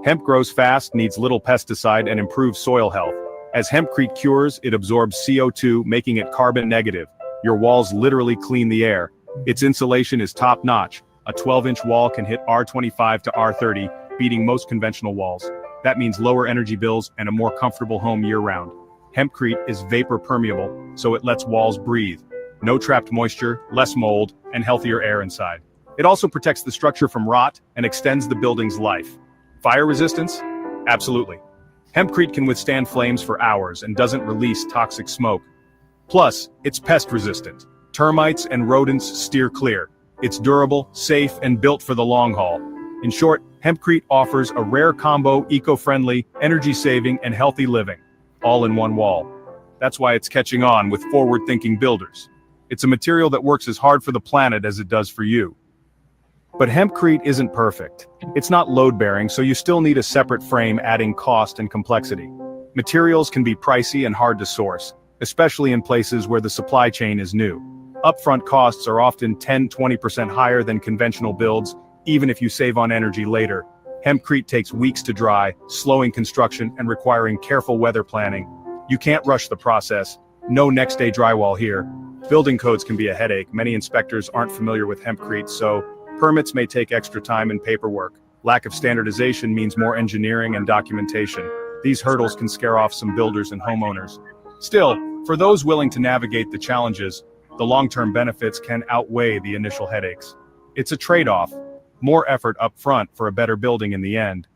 Hemp grows fast, needs little pesticide, and improves soil health. As hempcrete cures, it absorbs CO2, making it carbon negative. Your walls literally clean the air. Its insulation is top-notch, A 12-inch wall can hit R25 to R30, beating most conventional walls. That means lower energy bills and a more comfortable home year-round. Hempcrete is vapor permeable, so it lets walls breathe. No trapped moisture, less mold, and healthier air inside. It also protects the structure from rot and extends the building's life. Fire resistance? Absolutely. Hempcrete can withstand flames for hours and doesn't release toxic smoke. Plus, it's pest resistant. Termites and rodents steer clear. It's durable, safe, and built for the long haul. In short, Hempcrete offers a rare combo, eco-friendly, energy-saving, and healthy living, all in one wall. That's why it's catching on with forward-thinking builders. It's a material that works as hard for the planet as it does for you. But Hempcrete isn't perfect. It's not load-bearing, so you still need a separate frame, adding cost and complexity. Materials can be pricey and hard to source, especially in places where the supply chain is new. Upfront costs are often 10–20% higher than conventional builds, even if you save on energy later. Hempcrete takes weeks to dry, slowing construction and requiring careful weather planning. You can't rush the process. No next-day drywall here. Building codes can be a headache. Many inspectors aren't familiar with Hempcrete, so permits may take extra time and paperwork. Lack of standardization means more engineering and documentation. These hurdles can scare off some builders and homeowners. Still, for those willing to navigate the challenges, the long-term benefits can outweigh the initial headaches. It's a trade-off. More effort up front for a better building in the end.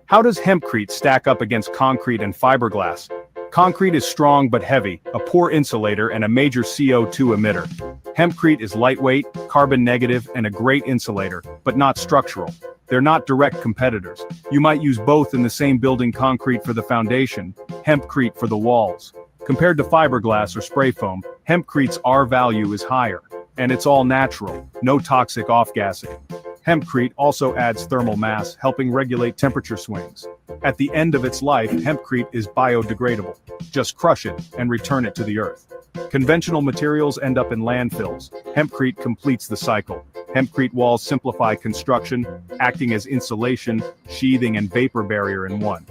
How does Hempcrete stack up against concrete and fiberglass? Concrete is strong but heavy, a poor insulator and a major CO2 emitter. Hempcrete is lightweight, carbon negative, and a great insulator, but not structural. They're not direct competitors. You might use both in the same building: concrete for the foundation, Hempcrete for the walls. Compared to fiberglass or spray foam, Hempcrete's R value is higher, and it's all natural, no toxic off-gassing. Hempcrete also adds thermal mass, helping regulate temperature swings. At the end of its life, Hempcrete is biodegradable. Just crush it and return it to the earth. Conventional materials end up in landfills. Hempcrete completes the cycle. Hempcrete walls simplify construction, acting as insulation, sheathing, and vapor barrier in one.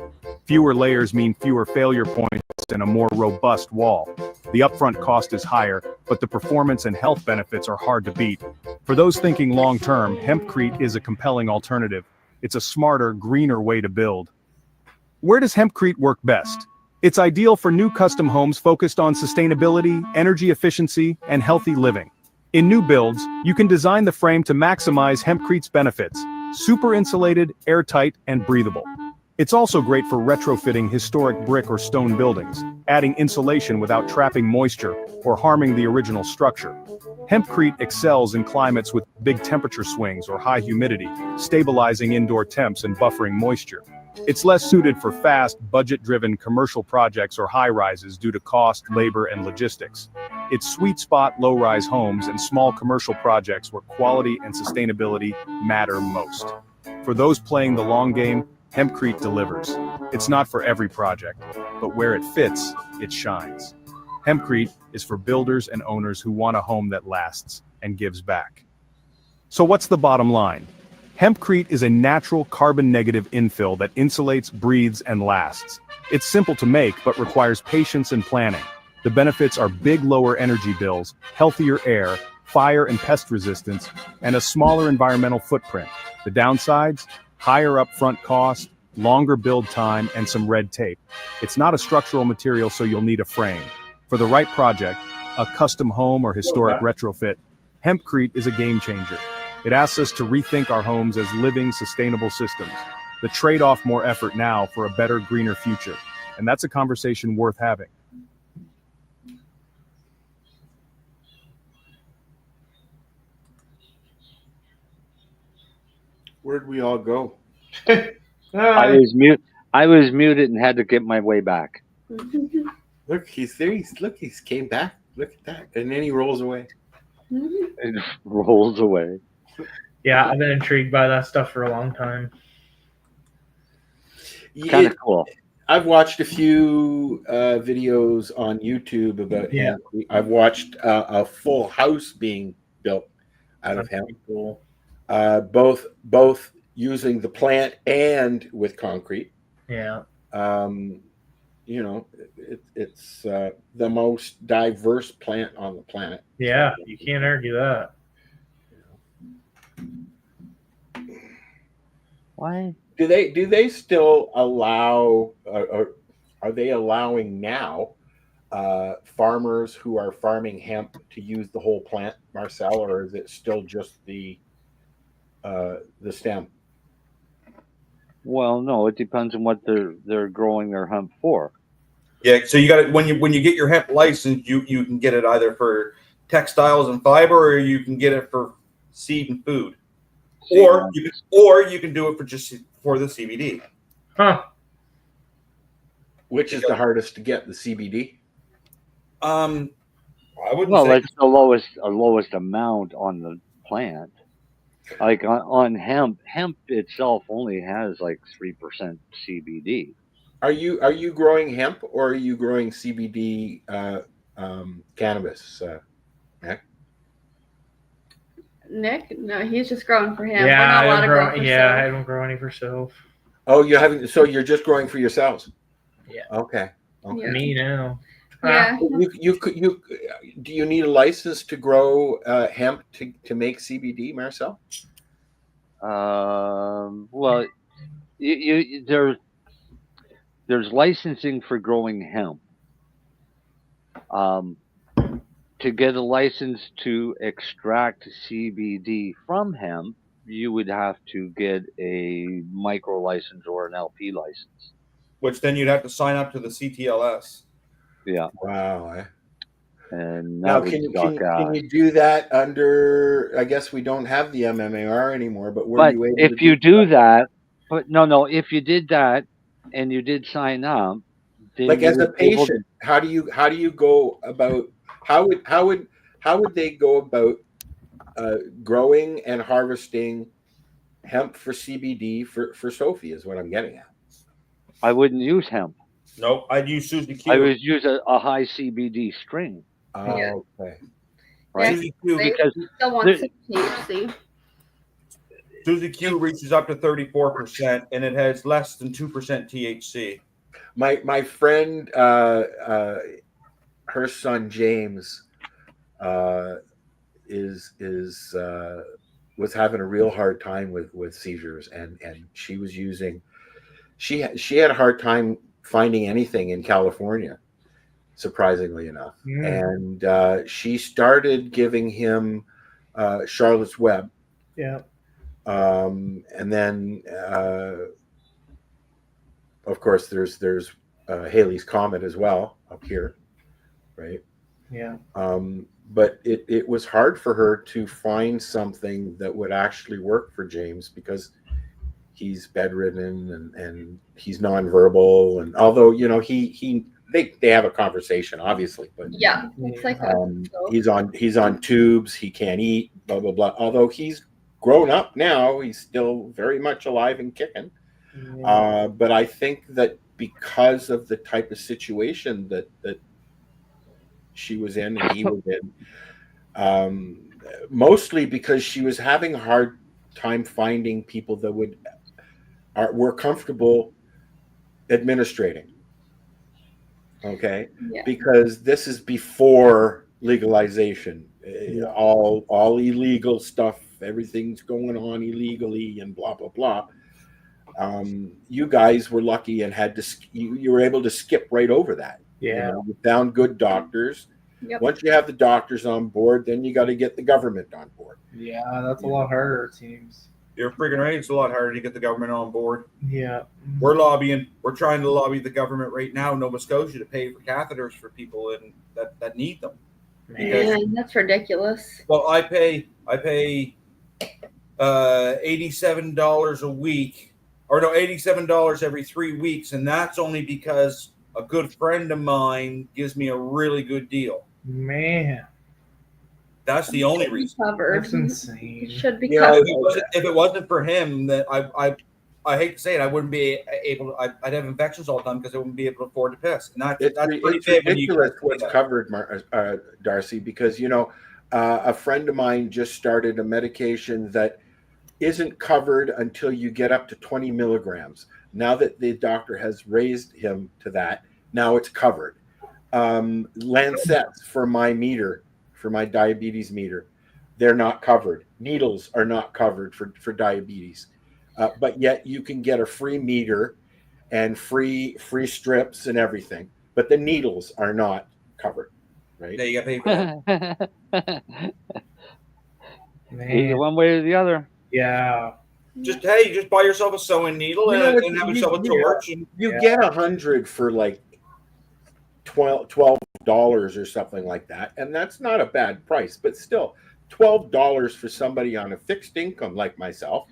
Fewer layers mean fewer failure points and a more robust wall. The upfront cost is higher, but the performance and health benefits are hard to beat. For those thinking long-term, Hempcrete is a compelling alternative. It's a smarter, greener way to build. Where does Hempcrete work best? It's ideal for new custom homes focused on sustainability, energy efficiency, and healthy living. In new builds, you can design the frame to maximize Hempcrete's benefits: super insulated, airtight, and breathable. It's also great for retrofitting historic brick or stone buildings, adding insulation without trapping moisture or harming the original structure. Hempcrete excels in climates with big temperature swings or high humidity, stabilizing indoor temps and buffering moisture. It's less suited for fast, budget-driven commercial projects or high-rises due to cost, labor, and logistics. It's sweet spot low-rise homes and small commercial projects where quality and sustainability matter most. For those playing the long game, Hempcrete delivers. It's not for every project, but where it fits, it shines. Hempcrete is for builders and owners who want a home that lasts and gives back. So what's the bottom line? Hempcrete is a natural carbon-negative infill that insulates, breathes, and lasts. It's simple to make, but requires patience and planning. The benefits are big lower energy bills, healthier air, fire and pest resistance, and a smaller environmental footprint. The downsides? Higher upfront cost, longer build time, and some red tape. It's not a structural material, so you'll need a frame. For the right project, a custom home or historic retrofit, Hempcrete is a game changer. It asks us to rethink our homes as living, sustainable systems. The trade-off: more effort now for a better, greener future. And that's a conversation worth having. Where'd we all go? I was muted and had to get my way back. Look, he's there. He's came back. Look at that. And then he rolls away. It rolls away. Yeah, I've been intrigued by that stuff for a long time. Kind of cool. I've watched a few videos on YouTube about hemp. I've watched a full house being built out of hemp. Cool. Both using the plant and with concrete. Yeah. You know, it's the most diverse plant on the planet. Yeah, you can't argue that. Why? Do they still allow, or are they allowing now farmers who are farming hemp to use the whole plant, Marcel, or is it still just the stem? Well, no, it depends on what they're growing their hemp for. Yeah, so you got it when you get your hemp license, you can get it either for textiles and fiber, or you can get it for seed and food, or you can do it for the CBD. Huh? Which is the hardest to get, the CBD? I wouldn't. Well, say it's the lowest amount on the plant. Like on hemp itself only has like 3% CBD. Are you growing hemp, or are you growing CBD cannabis, Nick? Nick? No, he's just growing for him. Yeah, We're not allowed to grow for self. I don't grow any for self. Oh, you haven't. So you're just growing for yourselves? Yeah. Okay. Yeah. Me now. Yeah. You do you need a license to grow hemp to make CBD, Marcel? Well, there's licensing for growing hemp. To get a license to extract CBD from hemp, you would have to get a micro license or an LP license. Which then you'd have to sign up to the CTLS. Yeah. Wow. And now, can you do that under? I guess we don't have the MMAR anymore, but were you able if to you do that? But no, if you did that and you did sign up, then like as a patient, how do you go about? How would they go about growing and harvesting hemp for CBD for Sophie? Is what I'm getting at. I wouldn't use hemp. No, I'd use Susie Q. I would use a high CBD strain. Oh, okay. Right. Susie Q, because still want some THC. Susie Q reaches up to 34%, and it has less than 2% THC. My friend, her son James, was having a real hard time with seizures, and she was using. She had a hard time finding anything in California, surprisingly enough, and she started giving him Charlotte's Web. Yeah. And then, of course, there's Halley's Comet as well up here, right? Yeah. But it was hard for her to find something that would actually work for James because he's bedridden and he's nonverbal, and although they have a conversation obviously, but yeah, it's like he's on tubes, he can't eat, blah blah blah. Although he's grown up now, he's still very much alive and kicking. But I think that because of the type of situation that she was in and he was in, mostly because she was having a hard time finding people that were comfortable administrating. Okay, because this is before legalization. All illegal stuff, everything's going on illegally and blah blah blah. You guys were lucky and you were able to skip right over that. Yeah, you found good doctors. Yep. Once you have the doctors on board, then you got to get the government on board. Yeah, that's a lot harder, it seems. You're freaking right. It's a lot harder to get the government on board. Yeah. We're trying to lobby the government right now in Nova Scotia to pay for catheters for people that need them. Man, that's ridiculous. Well, I pay $87 a week, or no, $87 every 3 weeks, and that's only because a good friend of mine gives me a really good deal. Man. That's the only reason. Covered. That's insane. It should be covered. If it wasn't for him, that I hate to say it, I wouldn't be able. I'd have infections all the time because I wouldn't be able to afford to piss. And that's ridiculous what's covered, Darcy. Because a friend of mine just started a medication that isn't covered until you get up to 20 milligrams. Now that the doctor has raised him to that, now it's covered. Lancets for my meter. For my diabetes meter, they're not covered. Needles are not covered for diabetes. but yet you can get a free meter and free strips and everything, but the needles are not covered, right? Yeah, you got to pay for that. Either one way or the other. Yeah. Just buy yourself a sewing needle and have yourself a torch. And you get 100 for like $12 or something like that, and that's not a bad price. But still, $12 for somebody on a fixed income like myself,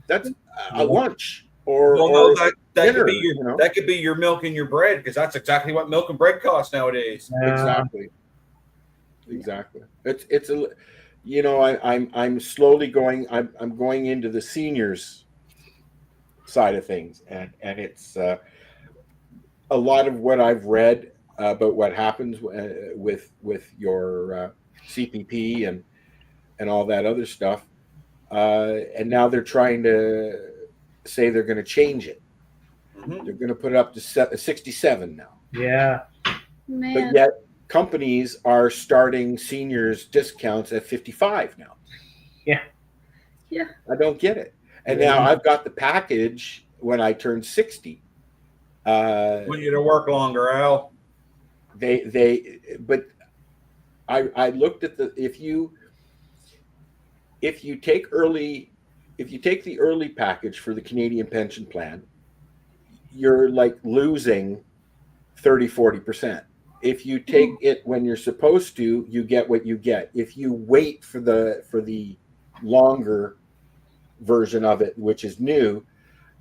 that's a lunch or that dinner, could be your that could be your milk and your bread, because that's exactly what milk and bread costs nowadays. Exactly. It's a, I'm slowly going. I'm going into the seniors side of things, and it's a lot of what I've read about what happens with your CPP and all that other stuff, and now they're trying to say they're going to change it. Mm-hmm. They're going to put it up to 67 now. Yeah. Man. But yet companies are starting seniors discounts at 55 now. Yeah. Yeah. I don't get it. And now I've got the package when I turn 60. Want you to work longer, Al. But I looked at if you take the early package for the Canadian pension plan, you're like losing 30-40%. If you take it when you're supposed to, you get what you get. If you wait for the longer version of it, which is new,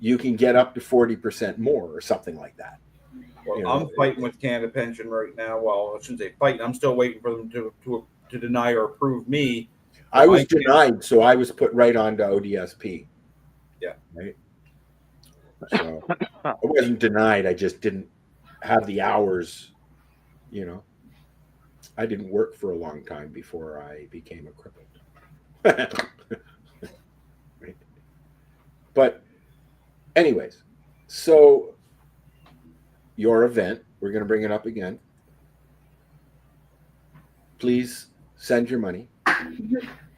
you can get up to 40% more or something like that. Well, I'm fighting with Canada Pension right now. Well, I shouldn't say fighting. I'm still waiting for them to deny or approve me. I was denied, so I was put right onto ODSP. Yeah. Right. So I wasn't denied. I just didn't have the hours. I didn't work for a long time before I became a crippled. Right. But anyways, so your event, we're going to bring it up again. Please send your money.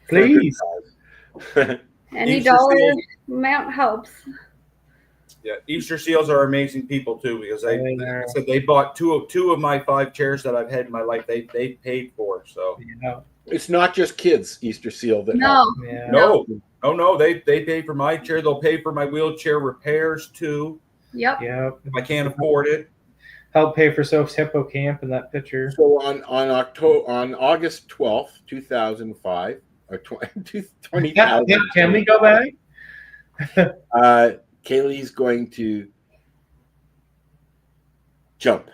Please. Any dollar amount helps. Yeah, Easter Seals are amazing people too, because they bought two of my 5 chairs that I've had in my life. They paid for, so it's not just kids Easter Seal that no, they pay for my chair. They'll pay for my wheelchair repairs too. Yep. If I can't afford it, help pay for Soph's hippocamp in that picture. So on August 12th, 2005 or 20,000. Can we go back? Kaylee's going to jump.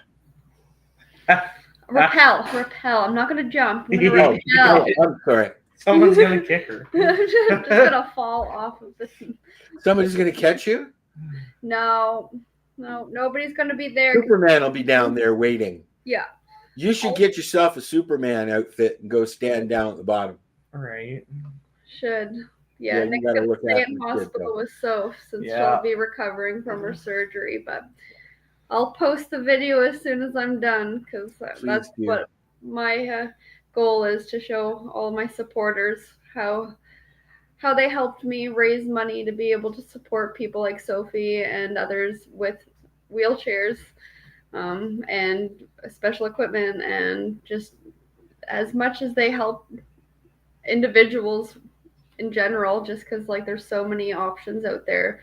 Rappel. I'm not going to jump. I'm going to rappel. I'm sorry. Someone's going to kick her. Just going to fall off of this. Somebody's going to catch you? No, nobody's going to be there. Superman will be down there waiting. Yeah. You should get yourself a Superman outfit and go stand down at the bottom. All right. Should. Yeah, Nick's going to stay in hospital with Soph since she'll be recovering from her surgery. But I'll post the video as soon as I'm done, because that's what my goal is, to show all my supporters how they helped me raise money to be able to support people like Sophie and others with wheelchairs and special equipment, and just as much as they help individuals in general, just because there's so many options out there,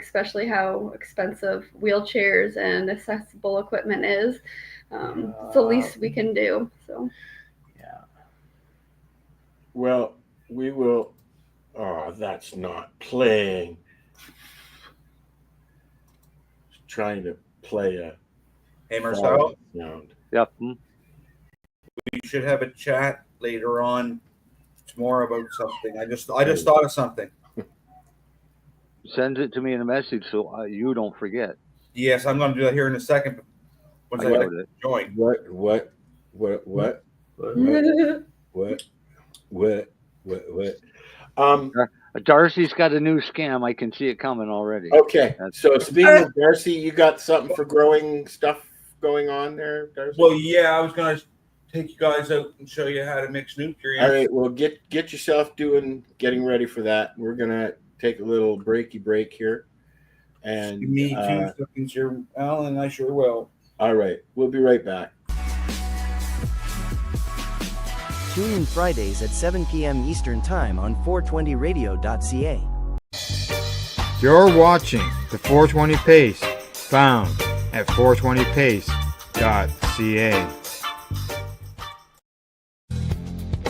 especially how expensive wheelchairs and accessible equipment is. It's the least we can do. So well, we will. Oh, that's not playing. Trying to play a Marcel sound. Yep. We should have a chat later on tomorrow about something. I just thought of something. Send it to me in a message so you don't forget. Yes, I'm going to do that here in a second. Once I join. What? Darcy's got a new scam. I can see it coming already. Okay. So speaking of Darcy, you got something for growing stuff going on there, Darcy? Well, yeah, I was going to take you guys out and show you how to mix nutrients. All right. Well, get yourself getting ready for that. We're going to take a little break here. And you need 2 seconds here, Alan. I sure will. All right, we'll be right back. Tune in Fridays at 7 p.m. Eastern Time on 420radio.ca. You're watching the 420 Pace, found at 420pace.ca.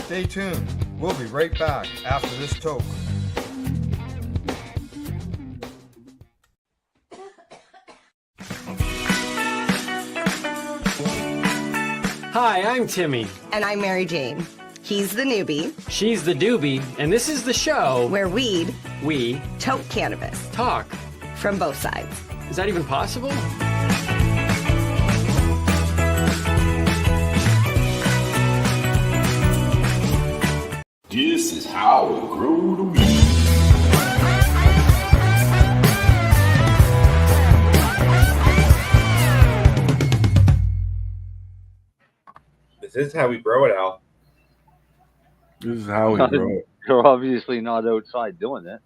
Stay tuned. We'll be right back after this toke. Hi, I'm Timmy. And I'm Marijane. He's the newbie. She's the doobie. And this is the show where we toke cannabis. Talk. From both sides. Is that even possible? This is how we grow the weed. This is how we grow it, Al. This is how we grow it. You're obviously not outside doing it.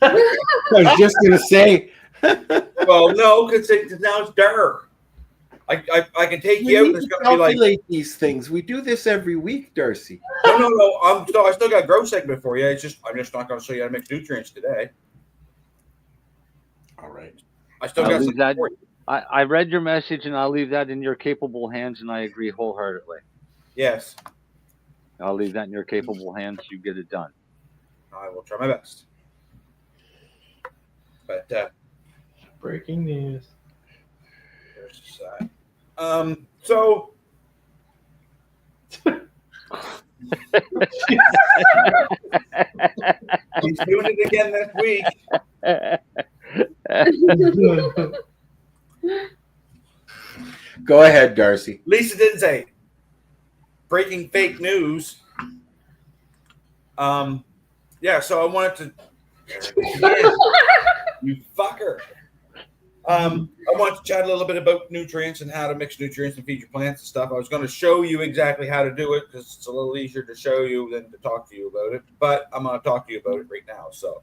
I was just going to say. Well, no, because now it's dark. I can take you out. And it's going to be like these things. We do this every week, Darcy. No. I still got a grow segment for you. I'm just not going to show you how to mix nutrients today. All right. I still got something that. for you. I read your message, and I'll leave that in your capable hands, and I agree wholeheartedly. Yes. I'll leave that in your capable hands. You get it done. I will try my best. But breaking news. There's the side. So he's doing it again this week. Go ahead, Darcy. Lisa didn't say breaking fake news. Yeah, so I wanted to you fucker. I want to chat a little bit about nutrients and how to mix nutrients and feed your plants and stuff. I was going to show you exactly how to do it because it's a little easier to show you than to talk to you about it. But I'm going to talk to you about it right now. So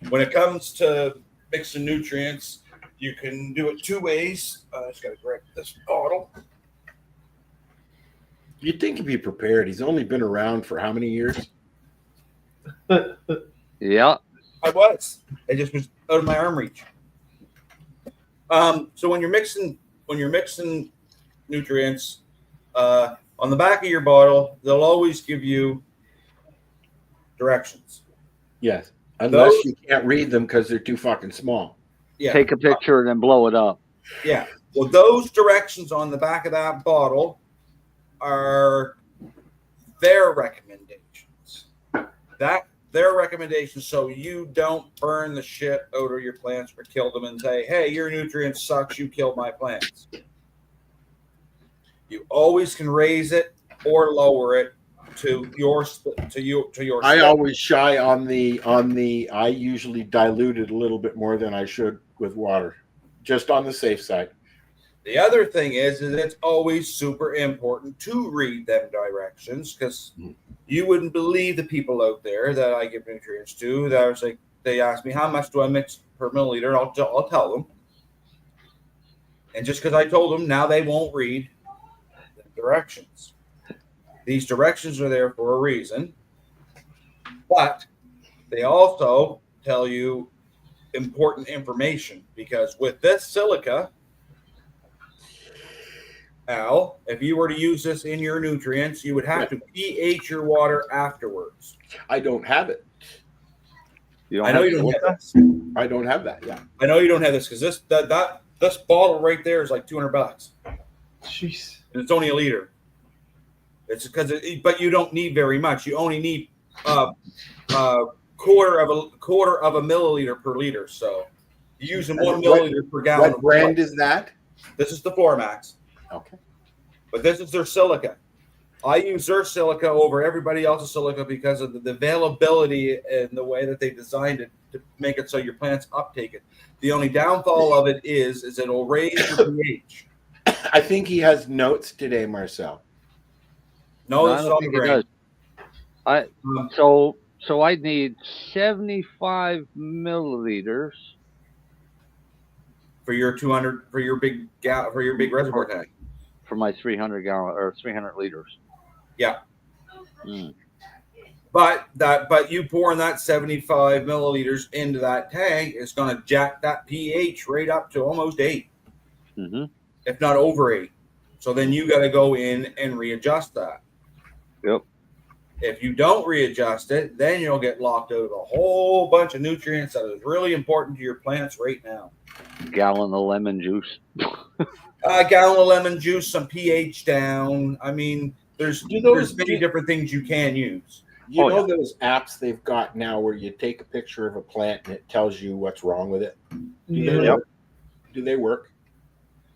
when it comes to mixing nutrients, you can do it 2 ways. I just got to grab this bottle. You'd think he'd be prepared. He's only been around for how many years? Yeah. I was. It just was out of my arm reach. So when you're mixing nutrients, on the back of your bottle, they'll always give you directions. Yes. Unless you can't read them because they're too fucking small. Yeah. Take a picture and then blow it up. Yeah. Well, those directions on the back of that bottle are their recommendations. Their recommendations so you don't burn the shit out of your plants or kill them and say, hey, your nutrients sucks, you killed my plants. You always can raise it or lower it to your I always shy on the I usually dilute it a little bit more than I should with water, just on the safe side. The other thing is it's always super important to read them directions because you wouldn't believe the people out there that I give nutrients to. That was like they ask me how much do I mix per milliliter. I'll tell them, and just because I told them, now they won't read the directions. These directions are there for a reason, but they also tell you important information because with this silica, Al, if you were to use this in your nutrients, you would have to pH your water afterwards. I don't have it. I know you don't have this. I don't have that. Yeah, I know you don't have this because this bottle right there is like $200. Jeez, and it's only a liter. It's because, but you don't need very much. You only need quarter of a milliliter per liter. So you use 1 milliliter per gallon. What brand is that? This is the Floramax. Okay. But this is their silica. I use their silica over everybody else's silica because of the availability and the way that they designed it to make it so your plants uptake it. The only downfall of it is it'll raise your pH. I think he has notes today, Marcel. No, this is on the brain. So So I need 75 milliliters for your 200 for your big reservoir tank. For my 300 gallon or 300 liters. Yeah. Mm. But you pouring that 75 milliliters into that tank is going to jack that pH right up to almost 8, if not over 8. So then you got to go in and readjust that. Yep. If you don't readjust it, then you'll get locked out of a whole bunch of nutrients that is really important to your plants right now. Gallon of lemon juice. A gallon of lemon juice, some pH down. I mean, there's many different things you can use. You know those apps they've got now where you take a picture of a plant and it tells you what's wrong with it? Do they work?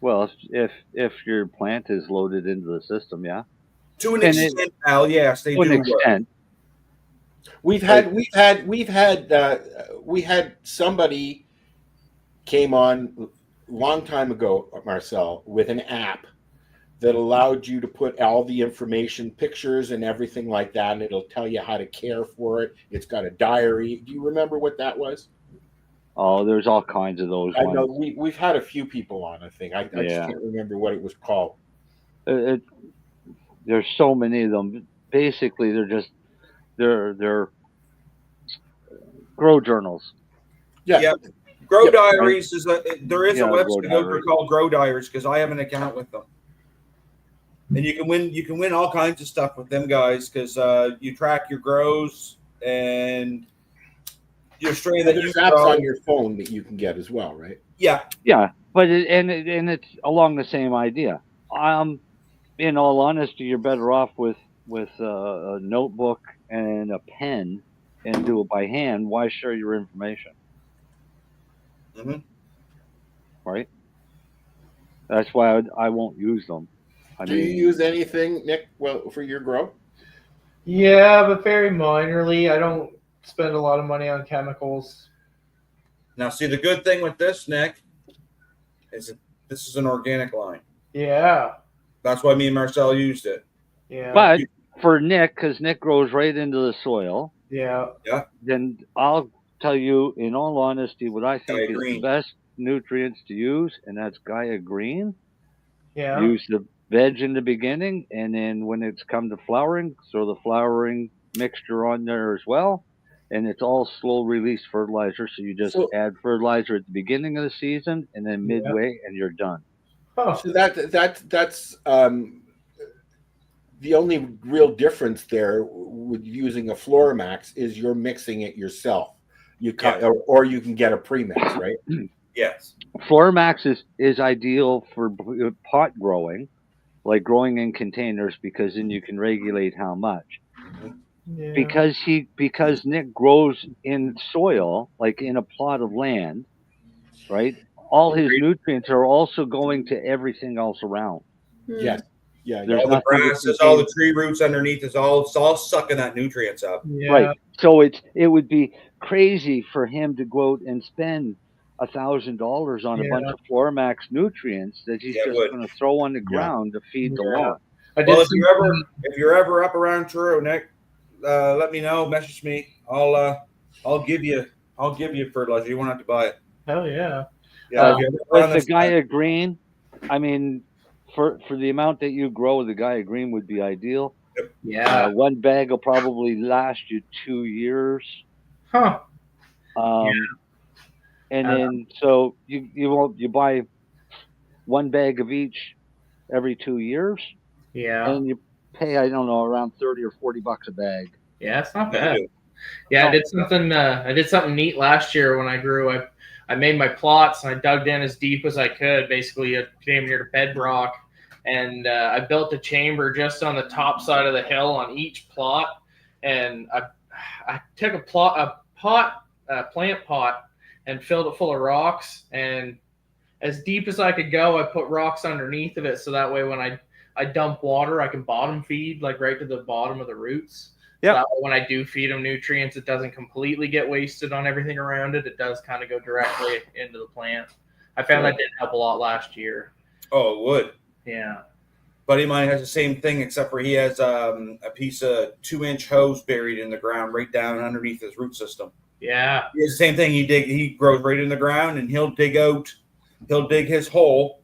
Well, if your plant is loaded into the system, yeah. To an extent, Al, yes, they do work. We had somebody came on a long time ago, Marcel, with an app that allowed you to put all the information, pictures and everything like that, and it'll tell you how to care for it. It's got a diary. Do you remember what that was? Oh, there's all kinds of those I ones. know we've had a few people on, I think. I just can't remember what it was called. There's so many of them. Basically, they're grow journals. Yeah. Grow Diaries there is a website called Grow Diaries because I have an account with them. And you can win all kinds of stuff with them guys because you track your grows and your strain that you apps grow on your phone that you can get as well, right? Yeah. Yeah, but it's along the same idea. In all honesty, you're better off with a notebook and a pen and do it by hand. Why share your information? Right. That's why I won't use them. Do you use anything, Nick, for your grow? Yeah, but very minorly. I don't spend a lot of money on chemicals. Now, see, the good thing with this, Nick, is that this is an organic line. Yeah. That's why me and Marcel used it. Yeah. But for Nick, because Nick grows right into the soil. Yeah. Then I'll tell you, in all honesty, what I think is the best nutrients to use, and that's Gaia Green. Yeah. Use the veg in the beginning, and then when it's come to flowering, throw the flowering mixture on there as well. And it's all slow release fertilizer, so you just add fertilizer at the beginning of the season, and then midway, and you're done. Oh, so that's the only real difference there with using a Floramax is you're mixing it yourself. Or you can get a premix, right? Yes. Floramax is ideal for pot growing, like growing in containers, because then you can regulate how much. Yeah. Because Nick grows in soil, like in a plot of land, right? All his nutrients are also going to everything else around. Yes. Yeah. All the grasses, all the tree roots underneath it's all sucking that nutrients up. Yeah. Right. So it would be crazy for him to go out and spend $1,000 on a bunch of Floramax nutrients that he's just going to throw on the ground to feed the lawn. Well, if you're ever up around Truro, Nick, let me know. Message me. I'll give you fertilizer. You won't have to buy it. Hell yeah. Yeah. With the Gaia Green, I mean, for the amount that you grow, the Gaia Green would be ideal. Yeah. One bag will probably last you 2 years. Huh. And then so you buy one bag of each every 2 years. Yeah. And you pay, I don't know, around $30 or $40 a bag. Yeah, it's not bad. Yeah, I did something neat last year when I grew. I made my plots and I dug in as deep as I could. Basically, it came near to bedrock, and I built a chamber just on the top side of the hill on each plot. And I took a plant pot, and filled it full of rocks. And as deep as I could go, I put rocks underneath of it, so that way when I dump water, I can bottom feed, like right to the bottom of the roots. Yeah. So that way when I do feed them nutrients, it doesn't completely get wasted on everything around it. It does kind of go directly into the plant. I found that did help a lot last year. Oh, it would. Yeah. buddy of mine has the same thing, except for he has a piece of 2-inch hose buried in the ground right down underneath his root system. Yeah. He has the same thing. He grows right in the ground, and he'll dig his hole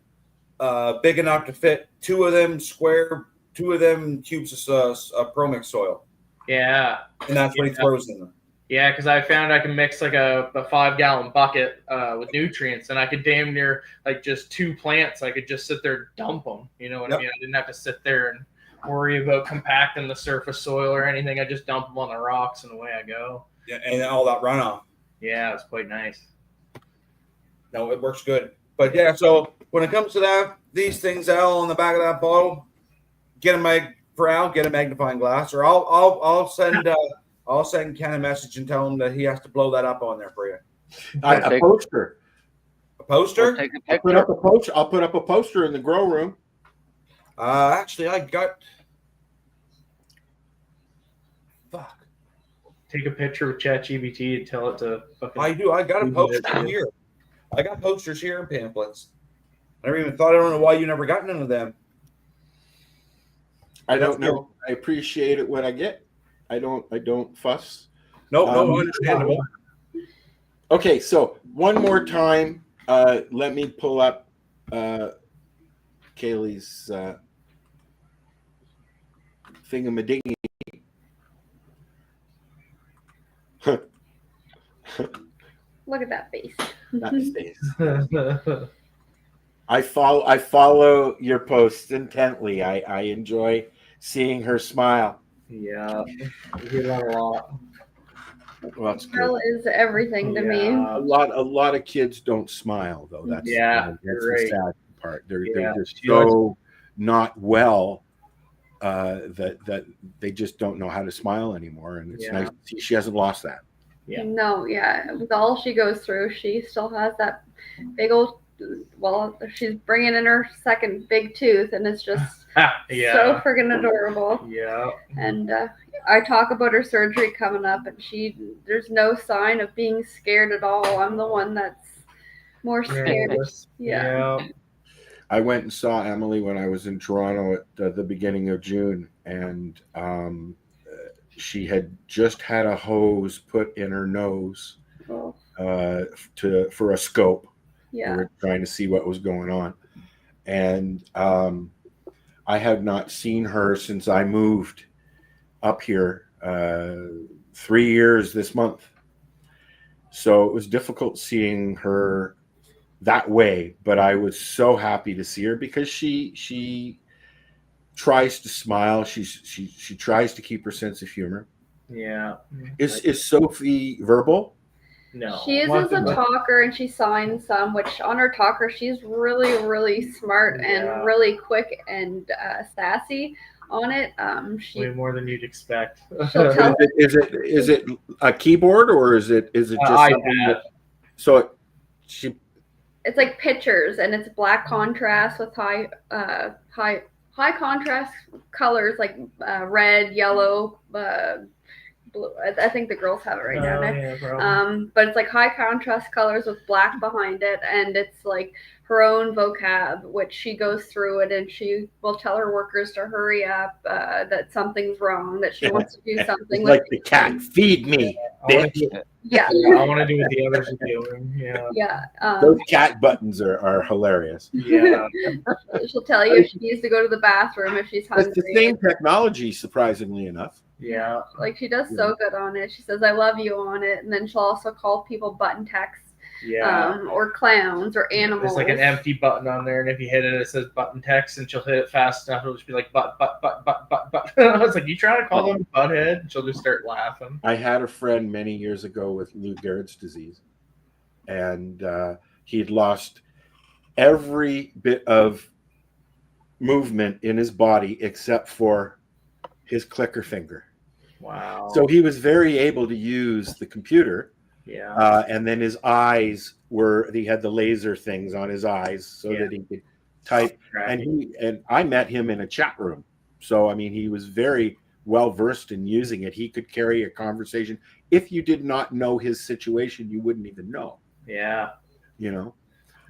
big enough to fit 2 of them cubes of pro-mix soil. Yeah. And that's what he throws in them. Yeah, because I found I can mix like a 5-gallon bucket with nutrients, and I could damn near like just 2 plants. I could just sit there and dump them. You know what I mean? I didn't have to sit there and worry about compacting the surface soil or anything. I just dump them on the rocks, and away I go. Yeah, and all that runoff. Yeah, it's quite nice. No, it works good. But yeah, so when it comes to that, these things, Al, on the back of that bottle, get a magnifying glass, or I'll send Ken a message and tell him that he has to blow that up on there for you. A poster. A poster? I'll put up a poster in the grow room. Actually, I got. Fuck. Take a picture with ChatGPT and tell it to fucking. I do. I got a poster here. I got posters here and pamphlets. I never even thought. I don't know why you never got none of them. I don't know. I appreciate it when I get. I don't fuss. No, understandable. Okay, so one more time, let me pull up Kaylee's thingamadingy. Look at that face. That face. I follow your posts intently. I enjoy seeing her smile. Yeah, we get that a lot. Well, that's Girl good. is everything to me. A lot of kids don't smile though. That's that's the sad part. They're just so not well that they just don't know how to smile anymore. And it's nice to see she hasn't lost that. Yeah. No, with all she goes through, she still has that big old. Well, she's bringing in her second big tooth, and it's just so friggin' adorable. Yeah. And I talk about her surgery coming up, and there's no sign of being scared at all. I'm the one that's more scared. Yeah. I went and saw Emily when I was in Toronto at the beginning of June, and she had just had a hose put in her nose for a scope. Yeah. We were trying to see what was going on. And I have not seen her since I moved up here 3 years this month. So it was difficult seeing her that way, but I was so happy to see her because she tries to smile. She tries to keep her sense of humor. Yeah. Is Sophie verbal? No. She is as a talker, and she signs some, which on her talker, she's really, really smart and really quick and sassy on it. Way more than you'd expect. Is it a keyboard or is it just something that, so it's like pictures, and it's black contrast with high contrast colors like red, yellow, blue. I think the girls have it right now. Yeah, but it's like high contrast colors with black behind it, and it's like her own vocab, which she goes through it, and she will tell her workers to hurry up, that something's wrong, that she wants to do something. Like the cat, feed me, bitch. I want to do what the others are doing. Yeah. Those cat buttons are hilarious. Yeah. She'll tell you if she needs to go to the bathroom if she's hungry. It's the same technology, surprisingly enough. Yeah. Like she does so good on it. She says, "I love you" on it, and then she'll also call people button text. Or clowns or animals. There's like an empty button on there, and if you hit it, it says button text, and she'll hit it fast enough, it'll just be like but. I was like, you trying to call them butthead? And she'll just start laughing. I had a friend many years ago with Lou Gehrig's disease, and he'd lost every bit of movement in his body except for his clicker finger. Wow. So he was very able to use the computer. Yeah. And then his eyes he had the laser things on his eyes so that he could type. And I met him in a chat room. So, I mean, he was very well versed in using it. He could carry a conversation. If you did not know his situation, you wouldn't even know. Yeah. You know?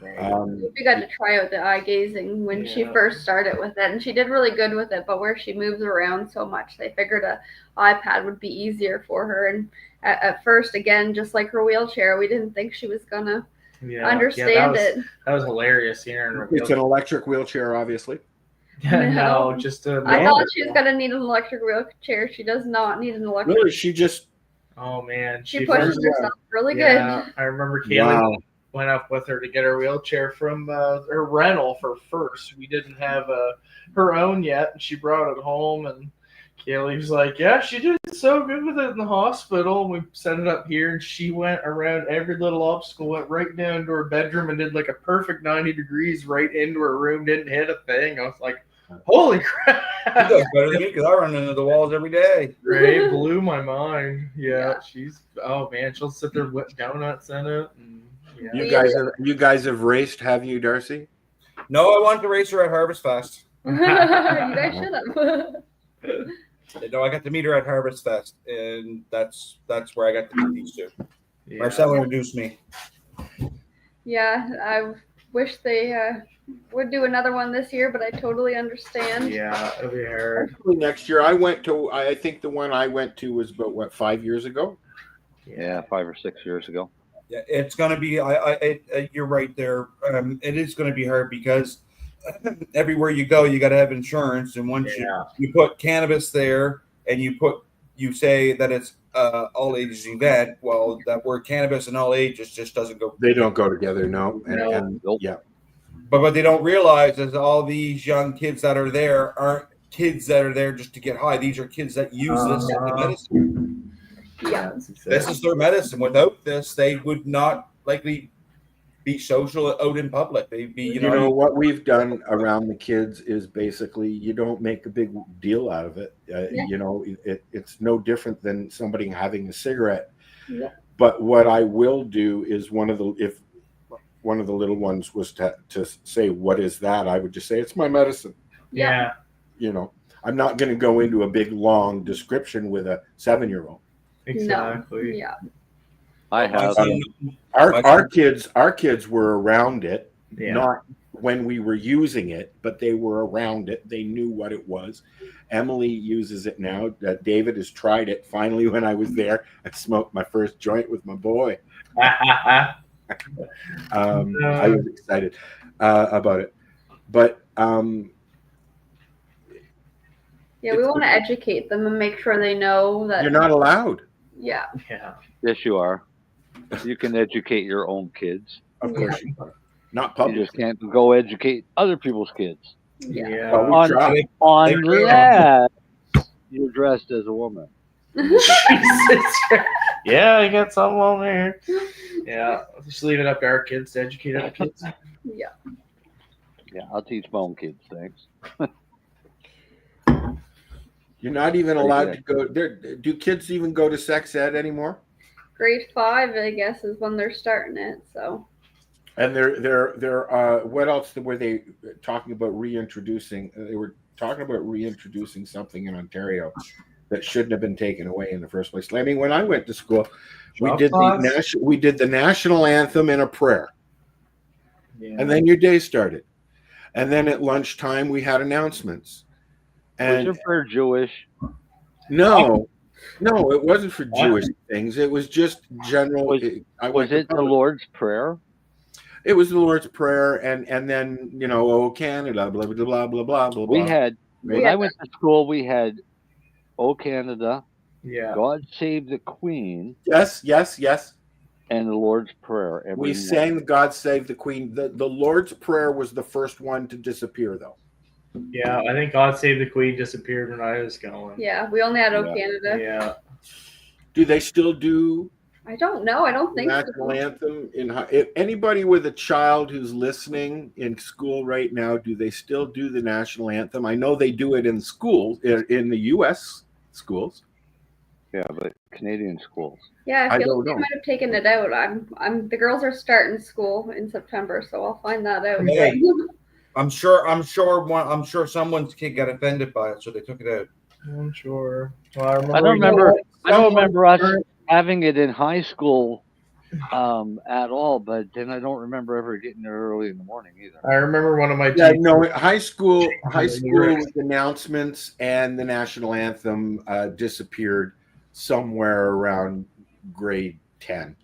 We got to try out the eye gazing when she first started with it, and she did really good with it. But where she moves around so much, they figured a iPad would be easier for her. And at first, again, just like her wheelchair, we didn't think she was gonna understand it. That was hilarious hearing her. It's an electric wheelchair, obviously. No, just a. I thought she was gonna need an electric wheelchair. She does not need an electric. Really, she just. Oh man, she pushes herself really good. I remember Kaylee went up with her to get her wheelchair from her rental for first. We didn't have her own yet, and she brought it home. And Kaylee was like, "Yeah, she did so good with it in the hospital." And we set it up here, and she went around every little obstacle, went right down to her bedroom, and did like a perfect 90 degrees right into her room. Didn't hit a thing. I was like, holy crap! She does better than me because I run into the walls every day. Ray blew my mind. Yeah, she's she'll sit there with donuts in it. And, You guys have raced, have you, Darcy? No, I wanted to race her at Harvest Fest. You guys should have. No, I got to meet her at Harvest Fest, and that's where I got to meet these two. Marcel introduced me. Yeah, I wish they would do another one this year, but I totally understand. Yeah, it'll be hard. Next year, I think the one I went to was about 5 years ago. Yeah, 5 or 6 years ago. Yeah, it's going to be. You're right there. It is going to be hard because everywhere you go, you got to have insurance, and once you put cannabis there, and you say that it's all ages event. Well, that word cannabis and all ages just doesn't go. They don't go together, no. Yeah. But what they don't realize is all these young kids that are there aren't kids that are there just to get high. These are kids that use this as a medicine. Yeah, this is their medicine. Without this, they would not likely be social out in public. They'd be, you know what we've done around the kids is basically you don't make a big deal out of it. You know, it's no different than somebody having a cigarette. Yeah. But what I will do is if one of the little ones was to say, "What is that?" I would just say, "It's my medicine." Yeah. You know, I'm not going to go into a big long description with a 7-year-old. Exactly. No. Yeah. I have our kids were around it, Yeah. not when we were using it, but they were around it. They knew what it was. Emily uses it now. David has tried it. Finally, when I was there, I smoked my first joint with my boy. I was excited about it, but yeah, we want to educate them and make sure they know that you're not allowed. Yeah. Yeah. Yes, you are. You can educate your own kids. Of course you are. Not public. You just can't go educate other people's kids. Yeah. Well, we try. Unless you're dressed as a woman. Yeah, I got something on there. Yeah, just leave it up to our kids to educate other kids. Yeah. Yeah, I'll teach my own kids. Thanks. You're not even allowed to go there. Do kids even go to sex ed anymore? Grade 5, I guess, is when they're starting it. So. And they're what else were they talking about reintroducing? They were talking about reintroducing something in Ontario that shouldn't have been taken away in the first place. I mean, when I went to school, we did the national anthem and a prayer, and then your day started, and then at lunchtime we had announcements. And was it for Jewish? No, it wasn't for Jewish things. It was just general. Was it the Lord's Prayer? It was the Lord's Prayer, and then "Oh Canada," blah blah blah blah blah blah. We had when I went to school, we had "Oh Canada," yeah, "God Save the Queen," yes, and the Lord's Prayer. We sang "God Save the Queen." The Lord's Prayer was the first one to disappear, though. Yeah, I think "God Save the Queen" disappeared when I was going. Yeah, we only had Canada. Yeah. Do they still do? I don't know. I don't think national anthem if anybody with a child who's listening in school right now, do they still do the national anthem? I know they do it in schools in the U.S. schools. Yeah, but Canadian schools. Yeah, I feel like they might have taken it out. The girls are starting school in September, so I'll find that out. Hey, I'm sure someone's kid got offended by it, so they took it out. I'm sure. Well, I don't remember us having it in high school at all. But then I don't remember ever getting there early in the morning either. I remember one of my high school announcements and the national anthem disappeared somewhere around grade 10,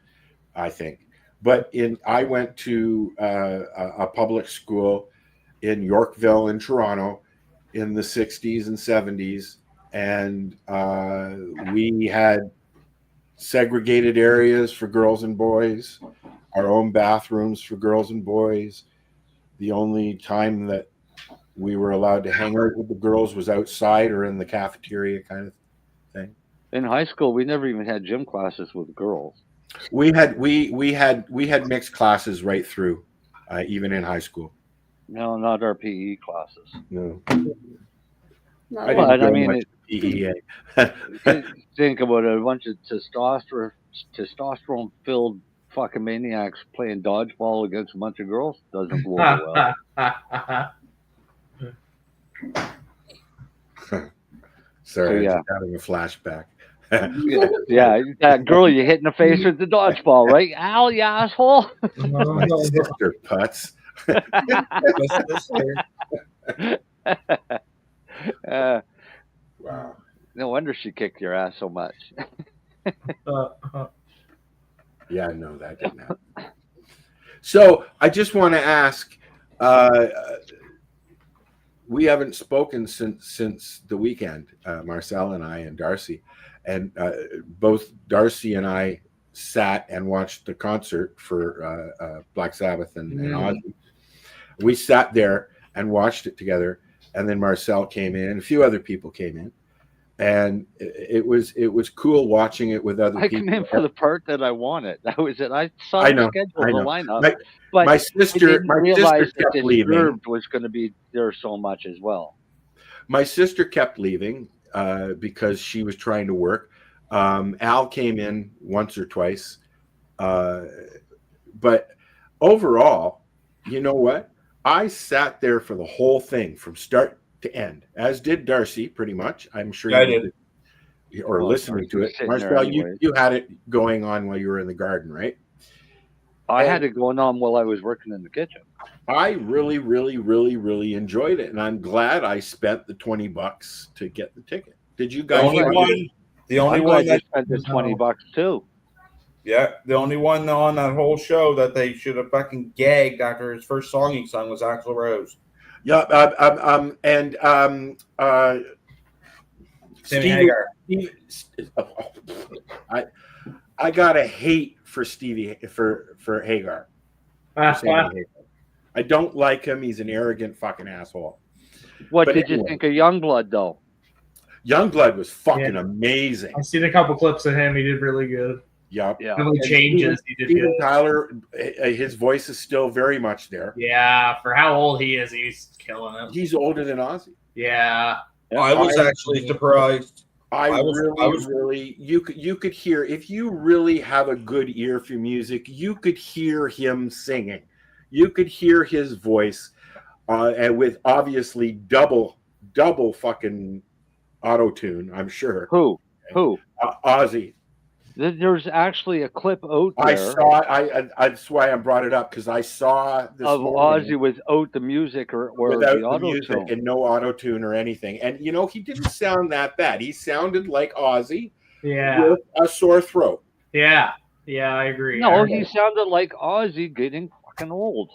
I think. But I went to a public school in Yorkville in Toronto in the 60s and 70s, and we had segregated areas for girls and boys, our own bathrooms for girls and boys. The only time that we were allowed to hang out with the girls was outside or in the cafeteria kind of thing. In high school, we never even had gym classes with girls. We had mixed classes right through, even in high school. No, not our PE classes. No. I mean, PE. Think about it, a bunch of testosterone-filled fucking maniacs playing dodgeball against a bunch of girls doesn't blow well. Sorry, I'm just having a flashback. yeah, that girl you hit in the face with the dodgeball, right? Ow, you asshole! My sister putts. Wow. No wonder she kicked your ass so much. Yeah, no, that didn't happen. So I just want to ask, we haven't spoken since the weekend, Marcel and I and Darcy, and both Darcy and I sat and watched the concert for Black Sabbath and Ozzy. We sat there and watched it together, and then Marcel came in, and a few other people came in, and it was cool watching it with other people. I came in for the part that I wanted. That was it. I saw the schedule, the lineup, but my sister kept leaving. Was going to be there so much as well. My sister kept leaving because she was trying to work. Al came in once or twice, but overall, you know what? I sat there for the whole thing from start to end, as did Darcy, pretty much. I'm sure you did, or listening to it. Marcel, you had it going on while you were in the garden, right? I had it going on while I was working in the kitchen. I really, really, really, really enjoyed it, and I'm glad I spent the $20 to get the ticket. Did you guys? The only one that spent the $20 too. Yeah, the only one on that whole show that they should have fucking gagged after his first song he sung was Axl Rose. Yeah, Sammy Hagar. I got a hate for Stevie for Hagar. I don't like him. He's an arrogant fucking asshole. What did you think of Youngblood though? Youngblood was fucking amazing. I've seen a couple clips of him. He did really good. Yep. Yeah. Changes. He did Steven good. Tyler, his voice is still very much there. Yeah, for how old he is, he's killing it. He's older than Ozzy. Yeah. I was actually surprised. I really, you could hear, if you really have a good ear for music, you could hear him singing. You could hear his voice, and with obviously double fucking auto-tune, I'm sure. Who? Ozzy. There's actually a clip out there. I saw it. That's why I brought it up, because I saw this of Ozzy without the music or without the auto music tune. and no auto tune or anything. And you know, he didn't sound that bad. He sounded like Ozzy, with a sore throat. Yeah, I agree. No, he sounded like Ozzy getting fucking old.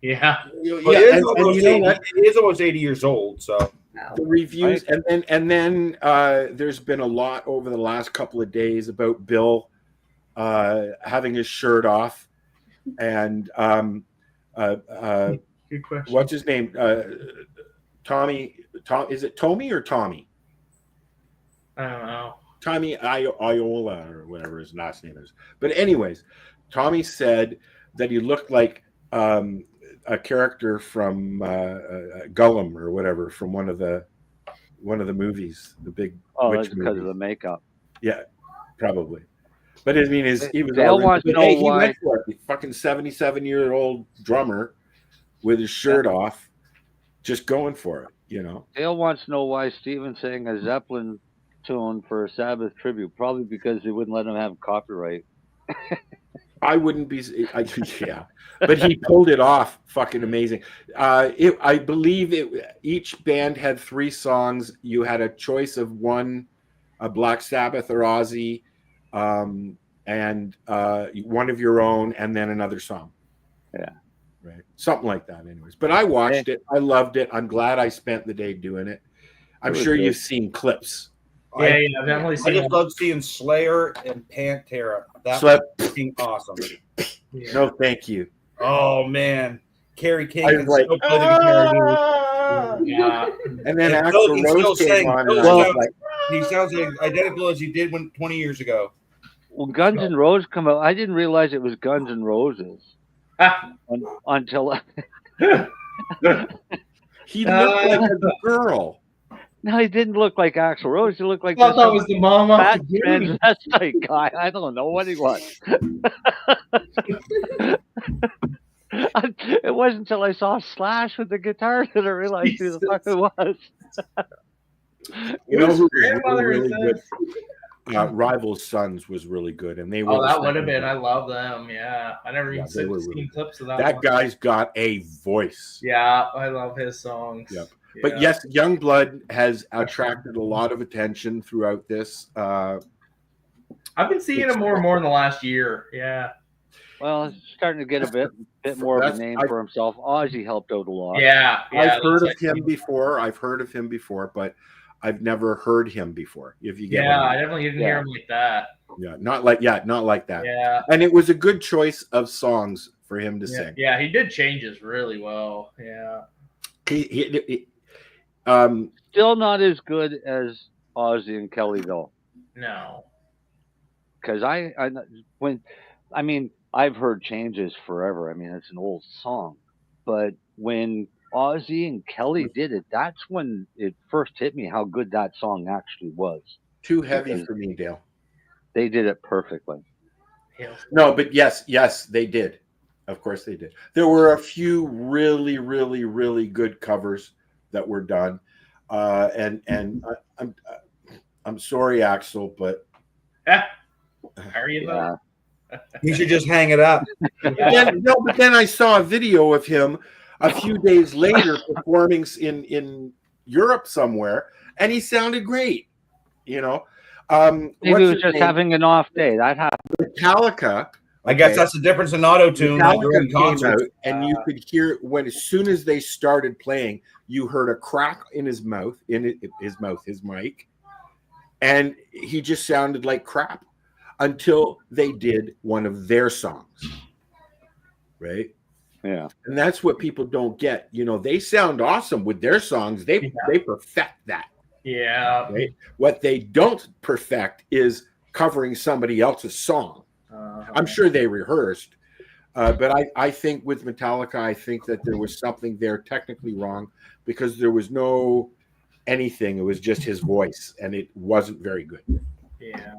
Yeah, he is almost 80 years old, so. The reviews, and then there's been a lot over the last couple of days about Bill having his shirt off, and good question. What's his name? Tommy. Is it Tommy or Tommy? I don't know. Tommy Iola or whatever his last name is. But anyways, Tommy said that he looked like a character from Gollum or whatever from one of the movies, the big witch that's because of the makeup. Yeah, probably. But I mean, he was. They'll want to know why. He went for it. Fucking 77-year-old drummer with his shirt off, just going for it. You know. Dale wants to know why Steven sang a Zeppelin tune for a Sabbath tribute. Probably because they wouldn't let him have copyright. I wouldn't be. Yeah, but he pulled it off. Fucking amazing. I believe each band had 3 songs. You had a choice of one, a Black Sabbath or Ozzy, and one of your own, and then another song. Yeah, right, something like that. Anyways, but I watched it. I loved it. I'm glad I spent the day doing it. I'm sure you've seen clips. Yeah, I've definitely seen. I just love seeing Slayer and Pantera. That's fucking awesome. Yeah. No, thank you. Oh man, Kerry King can like, still play the guitar. Yeah, and then Axl Rose came on, and I was like, he sounds identical as he did 20 years ago. Well, Guns N' Roses come out. I didn't realize it was Guns N' Roses until he looked like a girl. No, he didn't look like Axl Rose. He looked like I thought that was the mom of fat the game. transvestite guy. I don't know what he was. It wasn't until I saw Slash with the guitar that I realized who the fuck it was. You know who was really good? Rival's Sons was really good, and they were. Oh, that would have been. I love them. Yeah, I never even seen clips of that. That guy's got a voice. Yeah, I love his songs. Yep. But yes, Youngblood has attracted a lot of attention throughout this. I've been seeing him more and more in the last year. Yeah. Well, he's starting to get a bit more of a name for himself. Ozzy helped out a lot. Yeah. I've heard of him before. But I've never heard him before. If you get I definitely didn't hear him like that. Yeah, not like that. Yeah. And it was a good choice of songs for him to sing. Yeah, he did changes really well. Yeah. Still not as good as Ozzy and Kelly though. No. Because I've heard changes forever. I mean, it's an old song, but when Ozzy and Kelly did it, that's when it first hit me how good that song actually was. Too heavy for me, Dale. They did it perfectly. No, but yes, they did. Of course they did. There were a few really, really, really good covers that were done. And I'm sorry, Axl, but are you though? You should just hang it up. But then I saw a video of him a few days later performing in Europe somewhere, and he sounded great. You know, maybe he was just having an off day. That happened. Metallica. I guess that's the difference in auto-tune. And you could hear as soon as they started playing, you heard a crack in his mouth, his mic, and he just sounded like crap until they did one of their songs, right? Yeah, and that's what people don't get. You know, they sound awesome with their songs. They perfect that. Yeah. Right? What they don't perfect is covering somebody else's song. I'm sure they rehearsed, but I think with Metallica, I think that there was something there technically wrong because there was no anything. It was just his voice, and it wasn't very good. Yeah.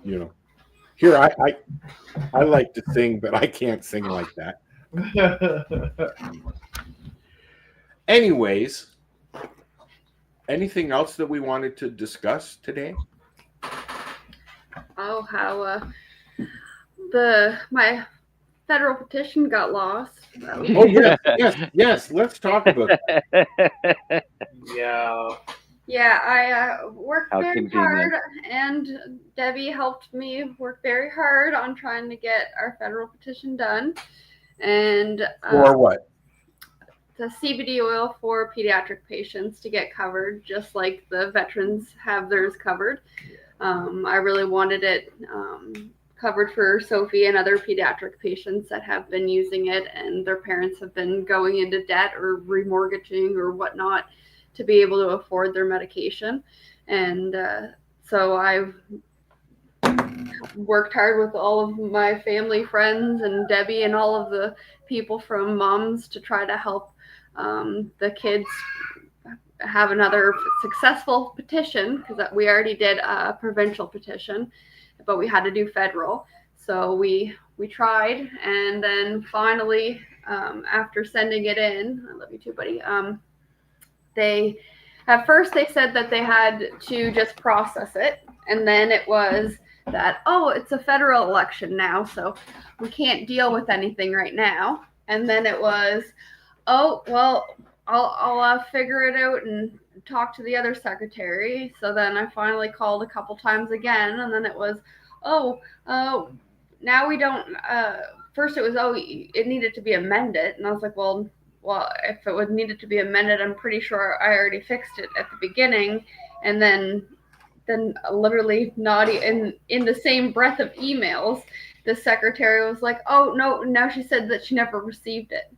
You know, here I like to sing, but I can't sing like that. Anyways, anything else that we wanted to discuss today? Oh, how my federal petition got lost. Oh yes. Let's talk about that. Yeah, I worked very hard, and Debbie helped me work very hard on trying to get our federal petition done. And for what? The CBD oil for pediatric patients to get covered, just like the veterans have theirs covered. I really wanted it covered for Sophie and other pediatric patients that have been using it, and their parents have been going into debt or remortgaging or whatnot to be able to afford their medication. And so I've worked hard with all of my family, friends, and Debbie and all of the people from Moms to try to help the kids have another successful petition, because we already did a provincial petition, but we had to do federal. So we tried, and then finally, after sending it in, I love you too, buddy. At first they said that they had to just process it, and then it was that, oh, it's a federal election now, so we can't deal with anything right now. And then it was, oh, well, I'll figure it out and talk to the other secretary. So then I finally called a couple times again, and then it was, now we don't, first it was, it needed to be amended. And I was like, well, if it needed to be amended, I'm pretty sure I already fixed it at the beginning. And then literally not in the same breath of emails, the secretary was like, oh, no, now she said that she never received it.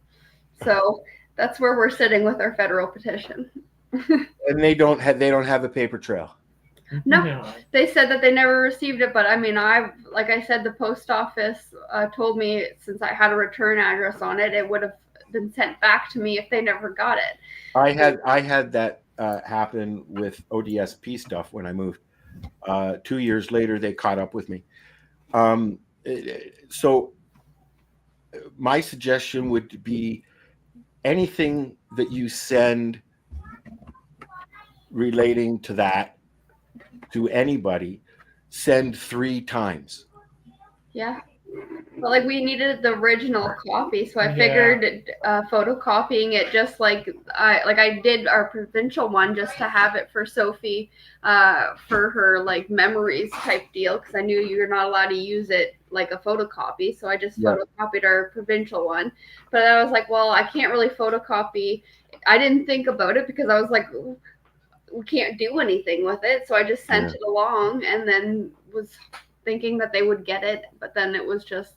So that's where we're sitting with our federal petition. And they don't have a paper trail. No, they said that they never received it, but I mean, like I said, the post office told me since I had a return address on it, it would have been sent back to me if they never got it. I had that happen with ODSP stuff when I moved. 2 years later, they caught up with me. So my suggestion would be anything that you send relating to that to anybody, send 3 times. Yeah. But like we needed the original copy, so I figured photocopying it just like I did our provincial one just to have it for Sophie for her like memories type deal, because I knew you're not allowed to use it like a photocopy, so I just photocopied our provincial one. But I was like, well, I can't really photocopy. I didn't think about it because I was like, we can't do anything with it, so I just sent it along, and then was thinking that they would get it, but then it was just,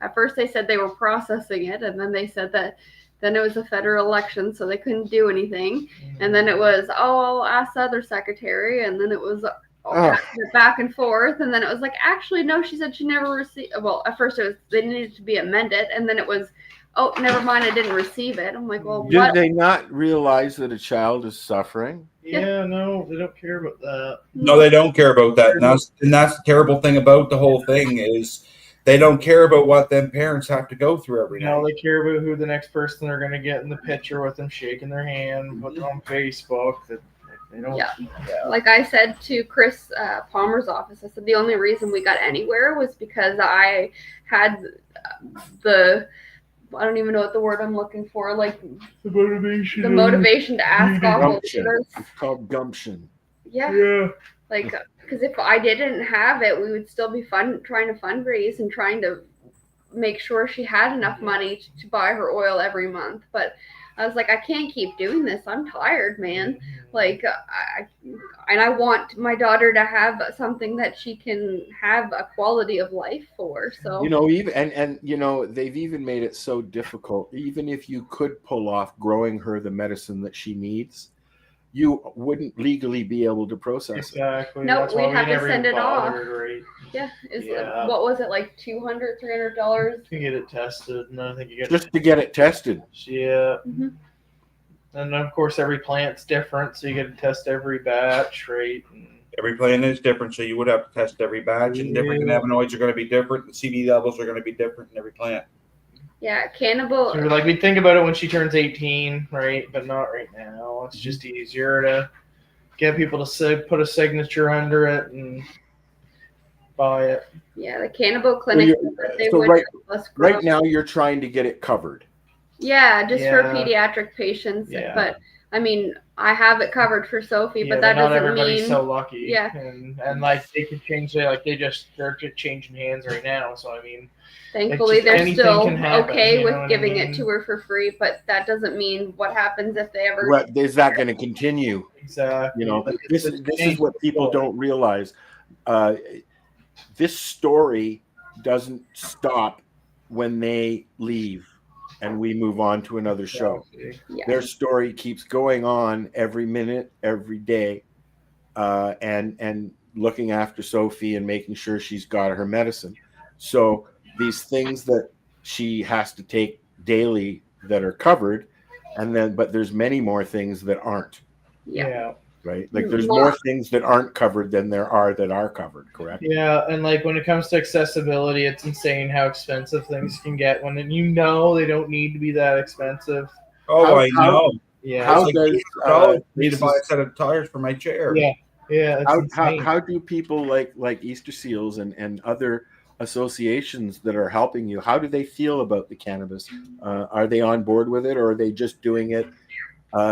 at first they said they were processing it, and then they said that then it was a federal election, so they couldn't do anything. And then it was, I'll ask the other secretary, and then it was back and forth, and then it was like, actually, no, she said she never received, well, at first it was, they needed to be amended, and then it was, oh, never mind, I didn't receive it. I'm like, well, Did they not realize that a child is suffering? Yeah, no, they don't care about that. No, they don't care about that. And that's the terrible thing about the whole thing is they don't care about what them parents have to go through every night. No, they care about who the next person they're going to get in the picture with them shaking their hand, put it on Facebook. That they don't. Yeah. Like I said to Chris Palmer's office, I said the only reason we got anywhere was because I had I don't even know what the word I'm looking for. Like the motivation. The motivation to ask awful. It's called gumption. Yeah. Like, because if I didn't have it, we would still be trying to fundraise and trying to make sure she had enough money to buy her oil every month. But I was like, I can't keep doing this. I'm tired, man. Like, I want my daughter to have something that she can have a quality of life for. So even they've even made it so difficult. Even if you could pull off growing her the medicine that she needs, you wouldn't legally be able to process it. No, we'd have to send it off. Right? Yeah. What was it, like $200, $300? To get it tested. No, I think you get just to get it tested. Yeah. Mm-hmm. And of course, every plant's different, so you get to test every batch, right? Every plant is different, so you would have to test every batch, and different cannabinoids are going to be different, and CBD levels are going to be different in every plant. Yeah, cannabis. So like we think about it when she turns 18, right? But not right now. It's just easier to get people to put a signature under it and buy it. Yeah, the cannabis clinic. Right now, you're trying to get it covered. Yeah, just for pediatric patients. Yeah. But I mean, I have it covered for Sophie, but that doesn't mean everybody's so lucky. Yeah, and like they could change it, like they're just changing hands right now. So I mean, thankfully they're still okay with giving it to her for free, but that doesn't mean what happens if they ever. Well, is that going to continue? Exactly. This is what people don't realize. This story doesn't stop when they leave and we move on to another show. Yeah. Their story keeps going on every minute, every day, and looking after Sophie and making sure she's got her medicine. So these things that she has to take daily that are covered, but there's many more things that aren't. Yeah. Right? Like there's more things that aren't covered than there are that are covered, correct? Yeah, and like when it comes to accessibility, it's insane how expensive things can get when they don't need to be that expensive. I know. Yeah. How does need to buy a set of tires for my chair? Yeah. Yeah, how do people like Easter Seals and other associations that are helping you, how do they feel about the cannabis? Are they on board with it, or are they just doing it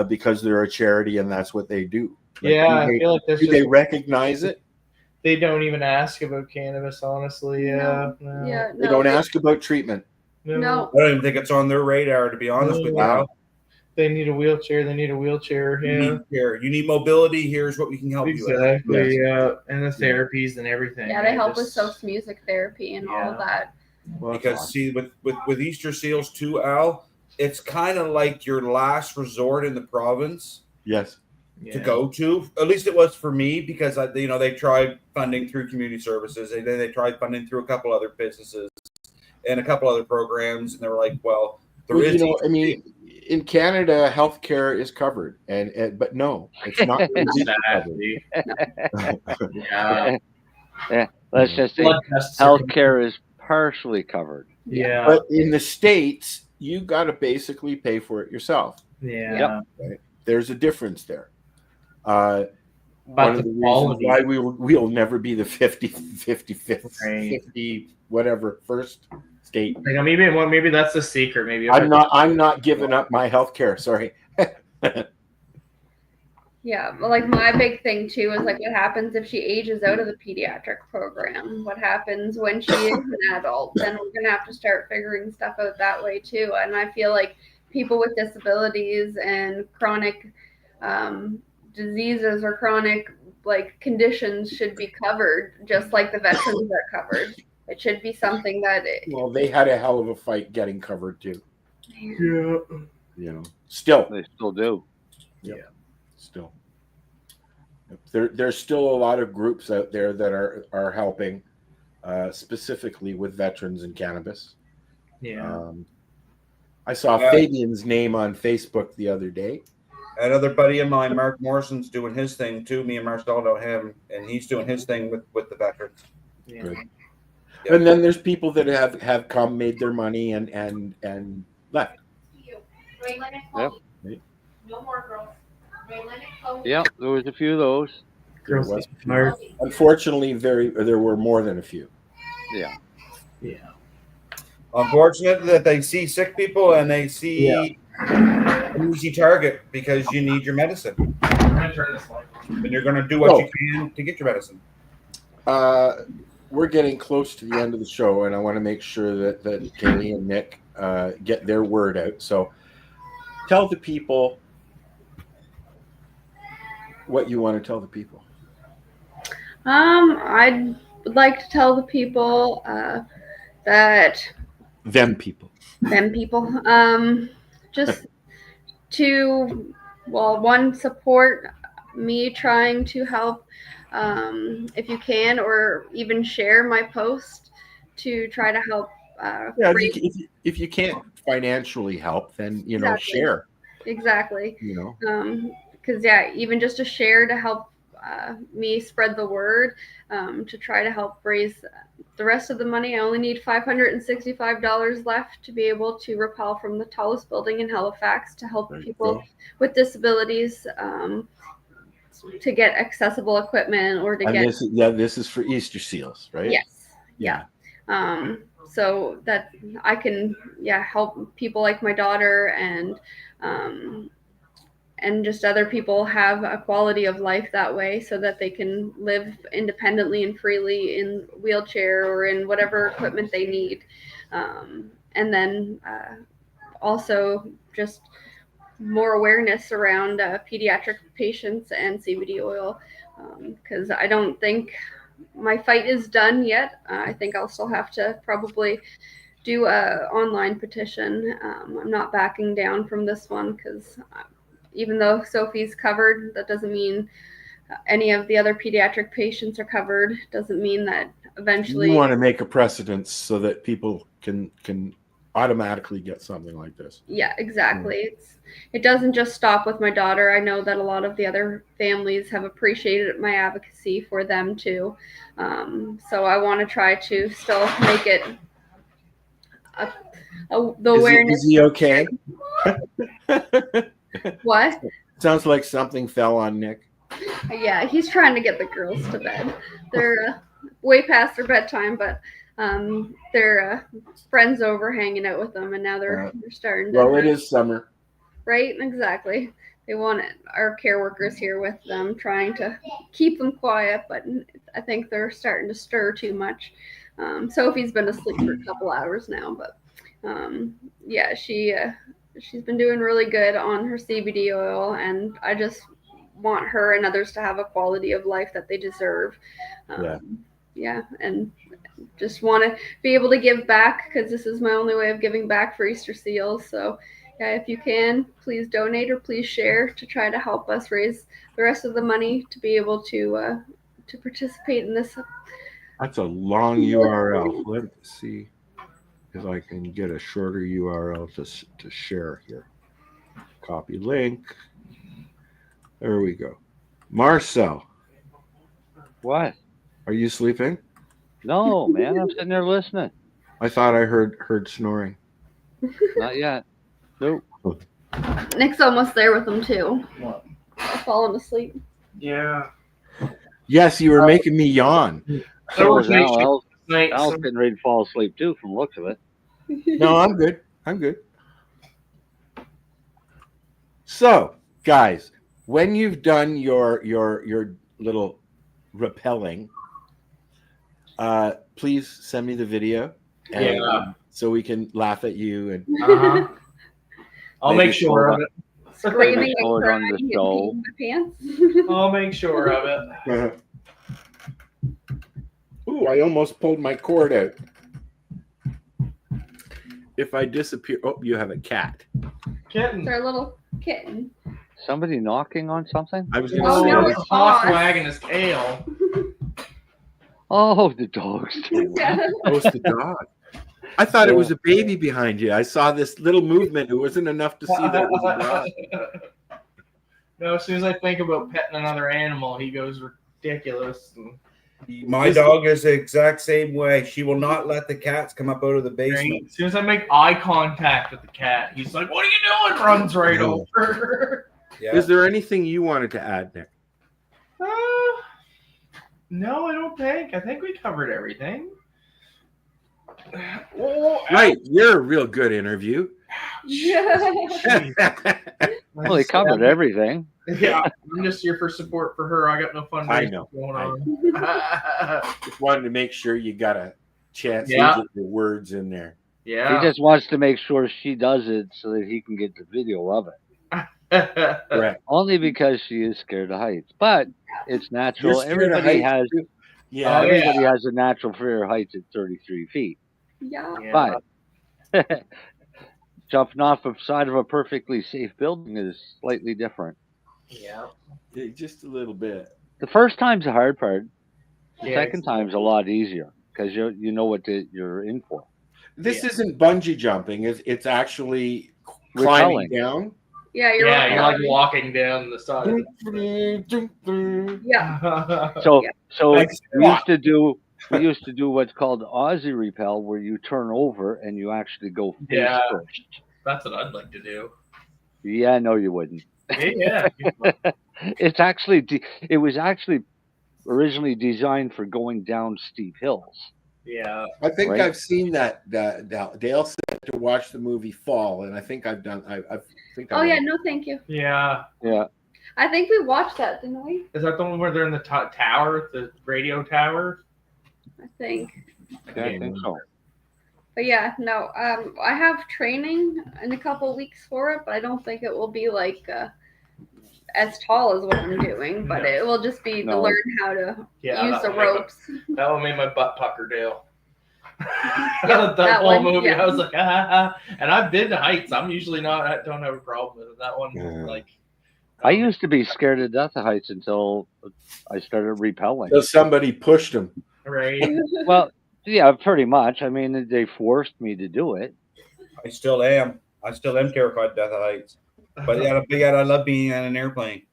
because they're a charity and that's what they do? I feel like do they recognize it? They don't even ask about cannabis, honestly. No. They don't ask about treatment. No. I don't even think it's on their radar, to be honest with you. Wow. They need a wheelchair. You need mobility. Here's what we can help you with. Exactly. Yeah, and the therapies and everything. Yeah, they help with Soph's music therapy and all of that. Because see, with Easter Seals too, Al, it's kind of like your last resort in the province. Yes. To go to. At least it was for me, because they tried funding through community services, and then they tried funding through a couple other businesses and a couple other programs, and they were like, well, in Canada, healthcare is covered, but no, it's not. Let's just say healthcare is partially covered. Yeah, but in the States, you got to basically pay for it yourself. Yeah, right? There's a difference there. One of the reasons why we'll never be the 55th, 50 whatever first state. Maybe that's the secret. Maybe I'm not giving up my health care. Sorry. Yeah, but like my big thing too is like what happens if she ages out of the pediatric program? What happens when she is an adult? Then we're gonna have to start figuring stuff out that way too. And I feel like people with disabilities and chronic diseases or chronic conditions should be covered, just like the veterans are covered. It should be something that. Well, they had a hell of a fight getting covered too. Yeah. Still they still do. Yeah. Still. There's still a lot of groups out there that are helping, specifically with veterans and cannabis. Yeah. I saw Fabian's name on Facebook the other day. Another buddy of mine, Mark Morrison's doing his thing too. Me and Marcel know him, and he's doing his thing with the veterans. Yeah. Good. And then there's people that have come, made their money, and left. Yep. No more girls. Yeah, there was a few of those. Unfortunately, there were more than a few. Yeah. Unfortunate that they see sick people and they see an easy target because you need your medicine. And you're going to do what you can to get your medicine. We're getting close to the end of the show, and I want to make sure that Kaylee and Nick get their word out. So tell the people what you want to tell the people. I'd like to tell the people that them people just to one, support me trying to help if you can, or even share my post to try to help. If you can't financially help, then share. Exactly. Because even just a share to help me spread the word, to try to help raise the rest of the money. I only need $565 left to be able to rappel from the tallest building in Halifax to help people with disabilities to get accessible equipment or to get. This is for Easter Seals, right? Yes. Yeah. So that I can help people like my daughter and just other people have a quality of life that way, so that they can live independently and freely in wheelchair or in whatever equipment they need. And then also just more awareness around pediatric patients and CBD oil, because I don't think my fight is done yet. I think I'll still have to probably do a online petition. I'm not backing down from this one, because even though Sophie's covered, that doesn't mean any of the other pediatric patients are covered. Doesn't mean that eventually. You want to make a precedence so that people can automatically get something like this. Yeah, exactly. It doesn't just stop with my daughter. I know that a lot of the other families have appreciated my advocacy for them too. So I want to try to still make it the awareness. Is he okay? What? Sounds like something fell on Nick. Yeah, he's trying to get the girls to bed. They're way past their bedtime, but their friends over hanging out with them, and now they're starting to. Well, it is summer. Right, exactly. They want our care workers here with them, trying to keep them quiet, but I think they're starting to stir too much. Sophie's been asleep for a couple hours now, but yeah, she's been doing really good on her CBD oil, and I just want her and others to have a quality of life that they deserve. Yeah, and just want to be able to give back, because this is my only way of giving back for Easter Seals. So yeah, if you can, please donate or please share to try to help us raise the rest of the money to be able to participate in this. That's a long URL. Let's see if I can get a shorter URL to share here. Copy link. There we go. Marcel. What? Are you sleeping? No, man. I'm sitting there listening. I thought I heard snoring. Not yet. Nope. Nick's almost there with them too. What? Falling asleep. Yeah. Yes, you were making me yawn. Al's getting ready to fall asleep too, from the looks of it. No, I'm good. I'm good. So, guys, when you've done your little rappelling, please send me the video, and, so we can laugh at you and. I'll make sure of it. Screaming and on crying the and show. peeing my pants. I'll make sure of it. Ooh, I almost pulled my cord out. If I disappear, oh, you have a cat. Kitten. They're a little kitten. Somebody knocking on something? I was Oh, going to no, say. it's Hoss wagging his tail. Oh, the dog's Oh, it's the dog. I thought it was a baby behind you. I saw this little movement. It wasn't enough to see that it was a dog. No, as soon as I think about petting another animal, he goes ridiculous. My dog is the exact same way. She will not let the cats come up out of the basement. As soon as I make eye contact with the cat, he's like, "What are you doing?" Runs right over. Yeah. Is there anything you wanted to add, Nick? No, I don't think. I think we covered everything. Right, you're a real good interview. Well, they covered everything. Yeah, I'm just here for support for her. I got no fundraising going on. Just wanted to make sure you got a chance to get your words in there. Yeah. He just wants to make sure she does it so that he can get the video of it. Correct. Only because she is scared of heights. But it's natural. Everybody has everybody has a natural fear of heights at 33 feet. Yeah. But jumping off the side of a perfectly safe building is slightly different. Yeah. Just a little bit. The first time's the hard part. The Yeah, second time's a lot easier because you know what you're in for. This isn't bungee jumping. It's actually Rappelling. climbing down. Yeah, you're like walking down the side. Yeah. So Like we used to do what's called Aussie rappel, where you turn over and you actually go face first. That's what I'd like to do. Yeah, no, you wouldn't. Yeah. It's actually it was actually originally designed for going down steep hills. Yeah. I think I've seen that. Dale said to watch the movie Fall, and I think I've done. I think. Oh yeah, no, thank you. Yeah. Yeah. I think we watched that, didn't we? Is that the one where they're in the tower, the radio tower? I think. Yeah, I think so. But yeah, no. I have training in a couple weeks for it, but I don't think it will be like as tall as what I'm doing. But it will just be to learn how to use the ropes. That one made my butt pucker, Dale. Yep, that whole one, movie, yeah. I was like, and I've been to heights. I'm usually I don't have a problem with it. That one, like. I used to be scared to death of heights until I started rappelling. So somebody pushed him. Right. Well, yeah, pretty much. I mean, they forced me to do it. I still am. I still am terrified to death of heights. But yeah, I love being on an airplane.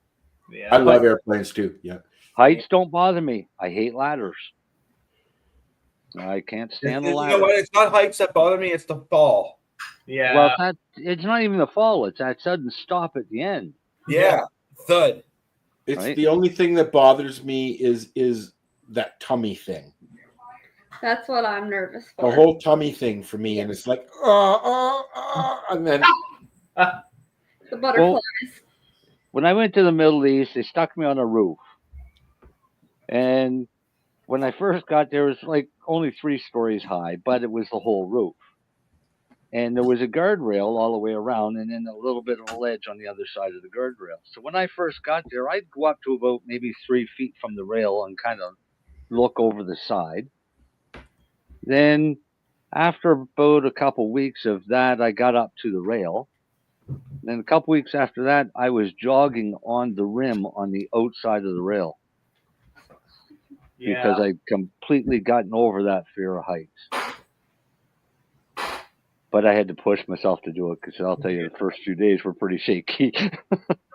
Yeah. I love airplanes too. Yeah. Heights don't bother me. I hate ladders. I can't stand the You ladder. know what? It's not heights that bother me. It's the fall. Yeah. Well, it's not even the fall. It's that sudden stop at the end. Yeah. Thud. It's right? the only thing that bothers me is that tummy thing. That's what I'm nervous for. The whole tummy thing for me, and it's like, and then the butterflies. When I went to the Middle East, they stuck me on a roof. And when I first got there, it was like only 3 stories high, but it was the whole roof. And there was a guardrail all the way around, and then a little bit of a ledge on the other side of the guardrail. So when I first got there, I'd go up to about maybe 3 feet from the rail and kind of look over the side. Then after about a couple weeks of that, I got up to the rail. Then a couple weeks after that, I was jogging on the rim on the outside of the rail. Because I'd completely gotten over that fear of heights. But I had to push myself to do it, because I'll tell you, the first few days were pretty shaky.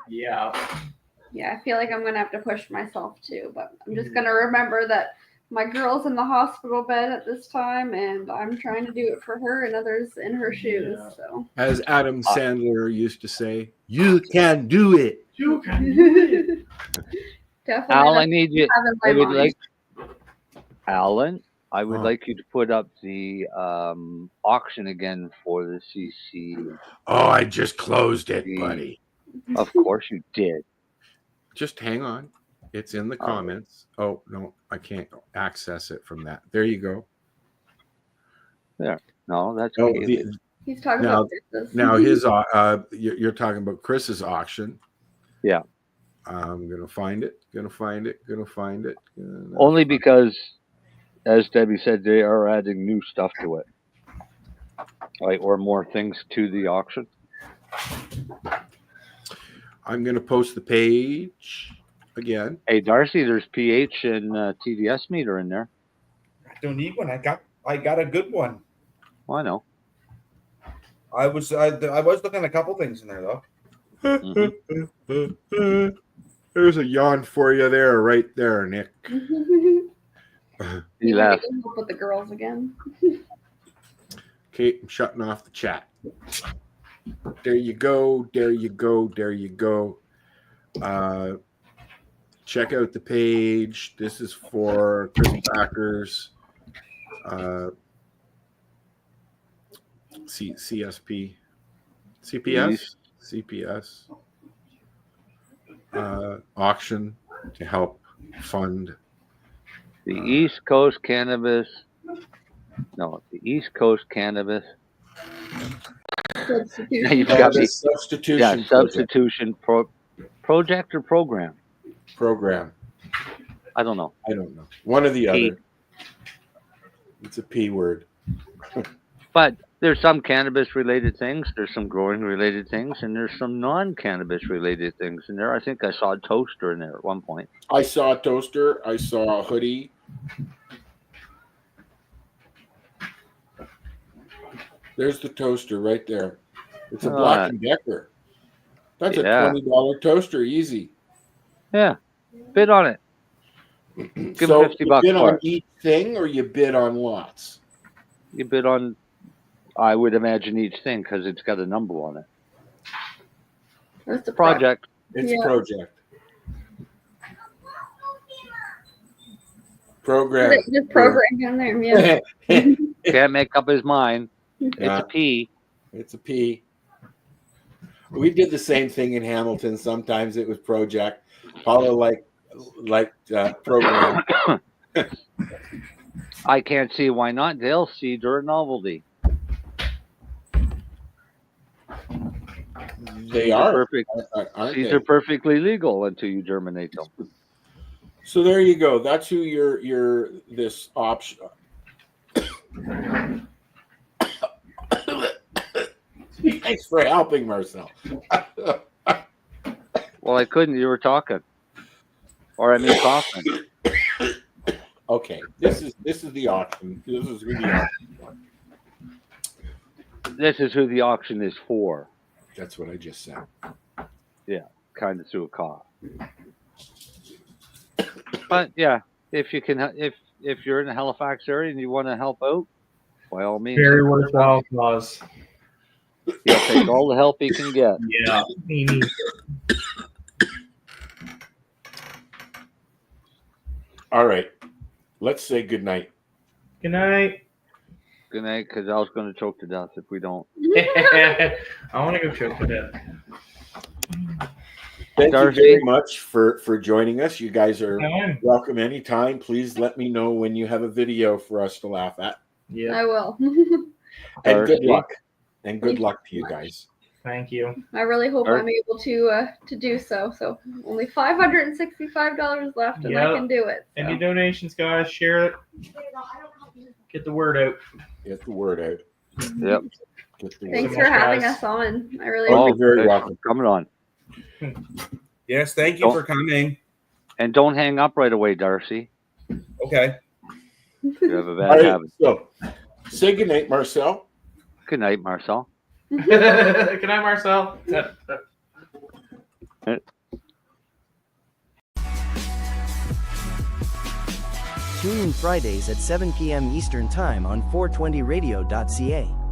Yeah, I feel like I'm going to have to push myself too, but I'm just going to remember that my girl's in the hospital bed at this time, and I'm trying to do it for her and others in her shoes. So, as Adam Sandler used to say, "You can do it. You can do it." Definitely. Al, I need you. Alan, I would like you to put up the auction again for the CC. Oh, I just closed it, buddy. Of course you did. Just hang on. It's in the comments. Oh, no, I can't access it from that. There you go. There. No, that's okay. He's talking about Chris's. Now his you're talking about Chris's auction. Yeah. I'm gonna find it. Only because, as Debbie said, they are adding new stuff to it, right? Or more things to the auction. I'm gonna post the page again. Hey, Darcy, there's pH and TDS meter in there. I don't need one. I got a good one. Well, I know. I was looking at a couple things in there though. There's a yawn for you there, right there, Nick. He left. With the girls again. Okay, I'm shutting off the chat. There you go. Check out the page. This is for Chris Backers. CSP. CPS. Auction to help fund the East Coast Cannabis. No, the East Coast Cannabis. Substitution. You've got substitution. Yeah, substitution project or program. I don't know. One or the other. It's a P word. But there's some cannabis related things, there's some growing related things, and there's some non-cannabis related things in there. I think I saw a toaster in there at one point. I saw a toaster. I saw a hoodie. There's the toaster right there. It's a Black & Decker. That's a $20 toaster, easy. Yeah, bid on it. Give so him $50 bid for on it. each thing, or you bid on lots? You bid on, I would imagine, each thing because it's got a number on it. That's the project. It's a project. Program. Just program in there, yeah. Can't make up his mind. It's a P. It's a P. We did the same thing in Hamilton. Sometimes it was project. Follow like program. I can't see why not. They'll see during novelty. They are. These are perfectly legal until you germinate them. So there you go. That's who your this option. Thanks for helping, Marcel. Well, I couldn't. You were talking, or I mean coughing. Okay, this is the auction. This is who the auction is. This is who the auction is for. That's what I just said. Yeah, kind of through a cough. But yeah, if you can, if you're in the Halifax area and you want to help out, by all means. Very worthwhile cause. He'll take all the help he can get. Yeah. All right. Let's say good night. Good night. Good night, because I was going to choke to death if we don't. I want to go choke to death. Thank Darcy. you very much for joining us. You guys are welcome anytime. Please let me know when you have a video for us to laugh at. Yeah, I will. And good luck. And good luck to you guys. Thank you. I really hope I'm able to do so. So only $565 left, and I can do it. So. Any donations, guys? Share it. Get the word out. Get the word out. Yep. Thanks for having us on. I really you're very welcome. Coming on. Yes, thank you for coming. And don't hang up right away, Darcy. Okay. You have a bad habit. So, say good night, Marcel. Good night, Marcel. Good night, Marcel. Tune in Fridays at 7 p.m. Eastern Time on 420radio.ca.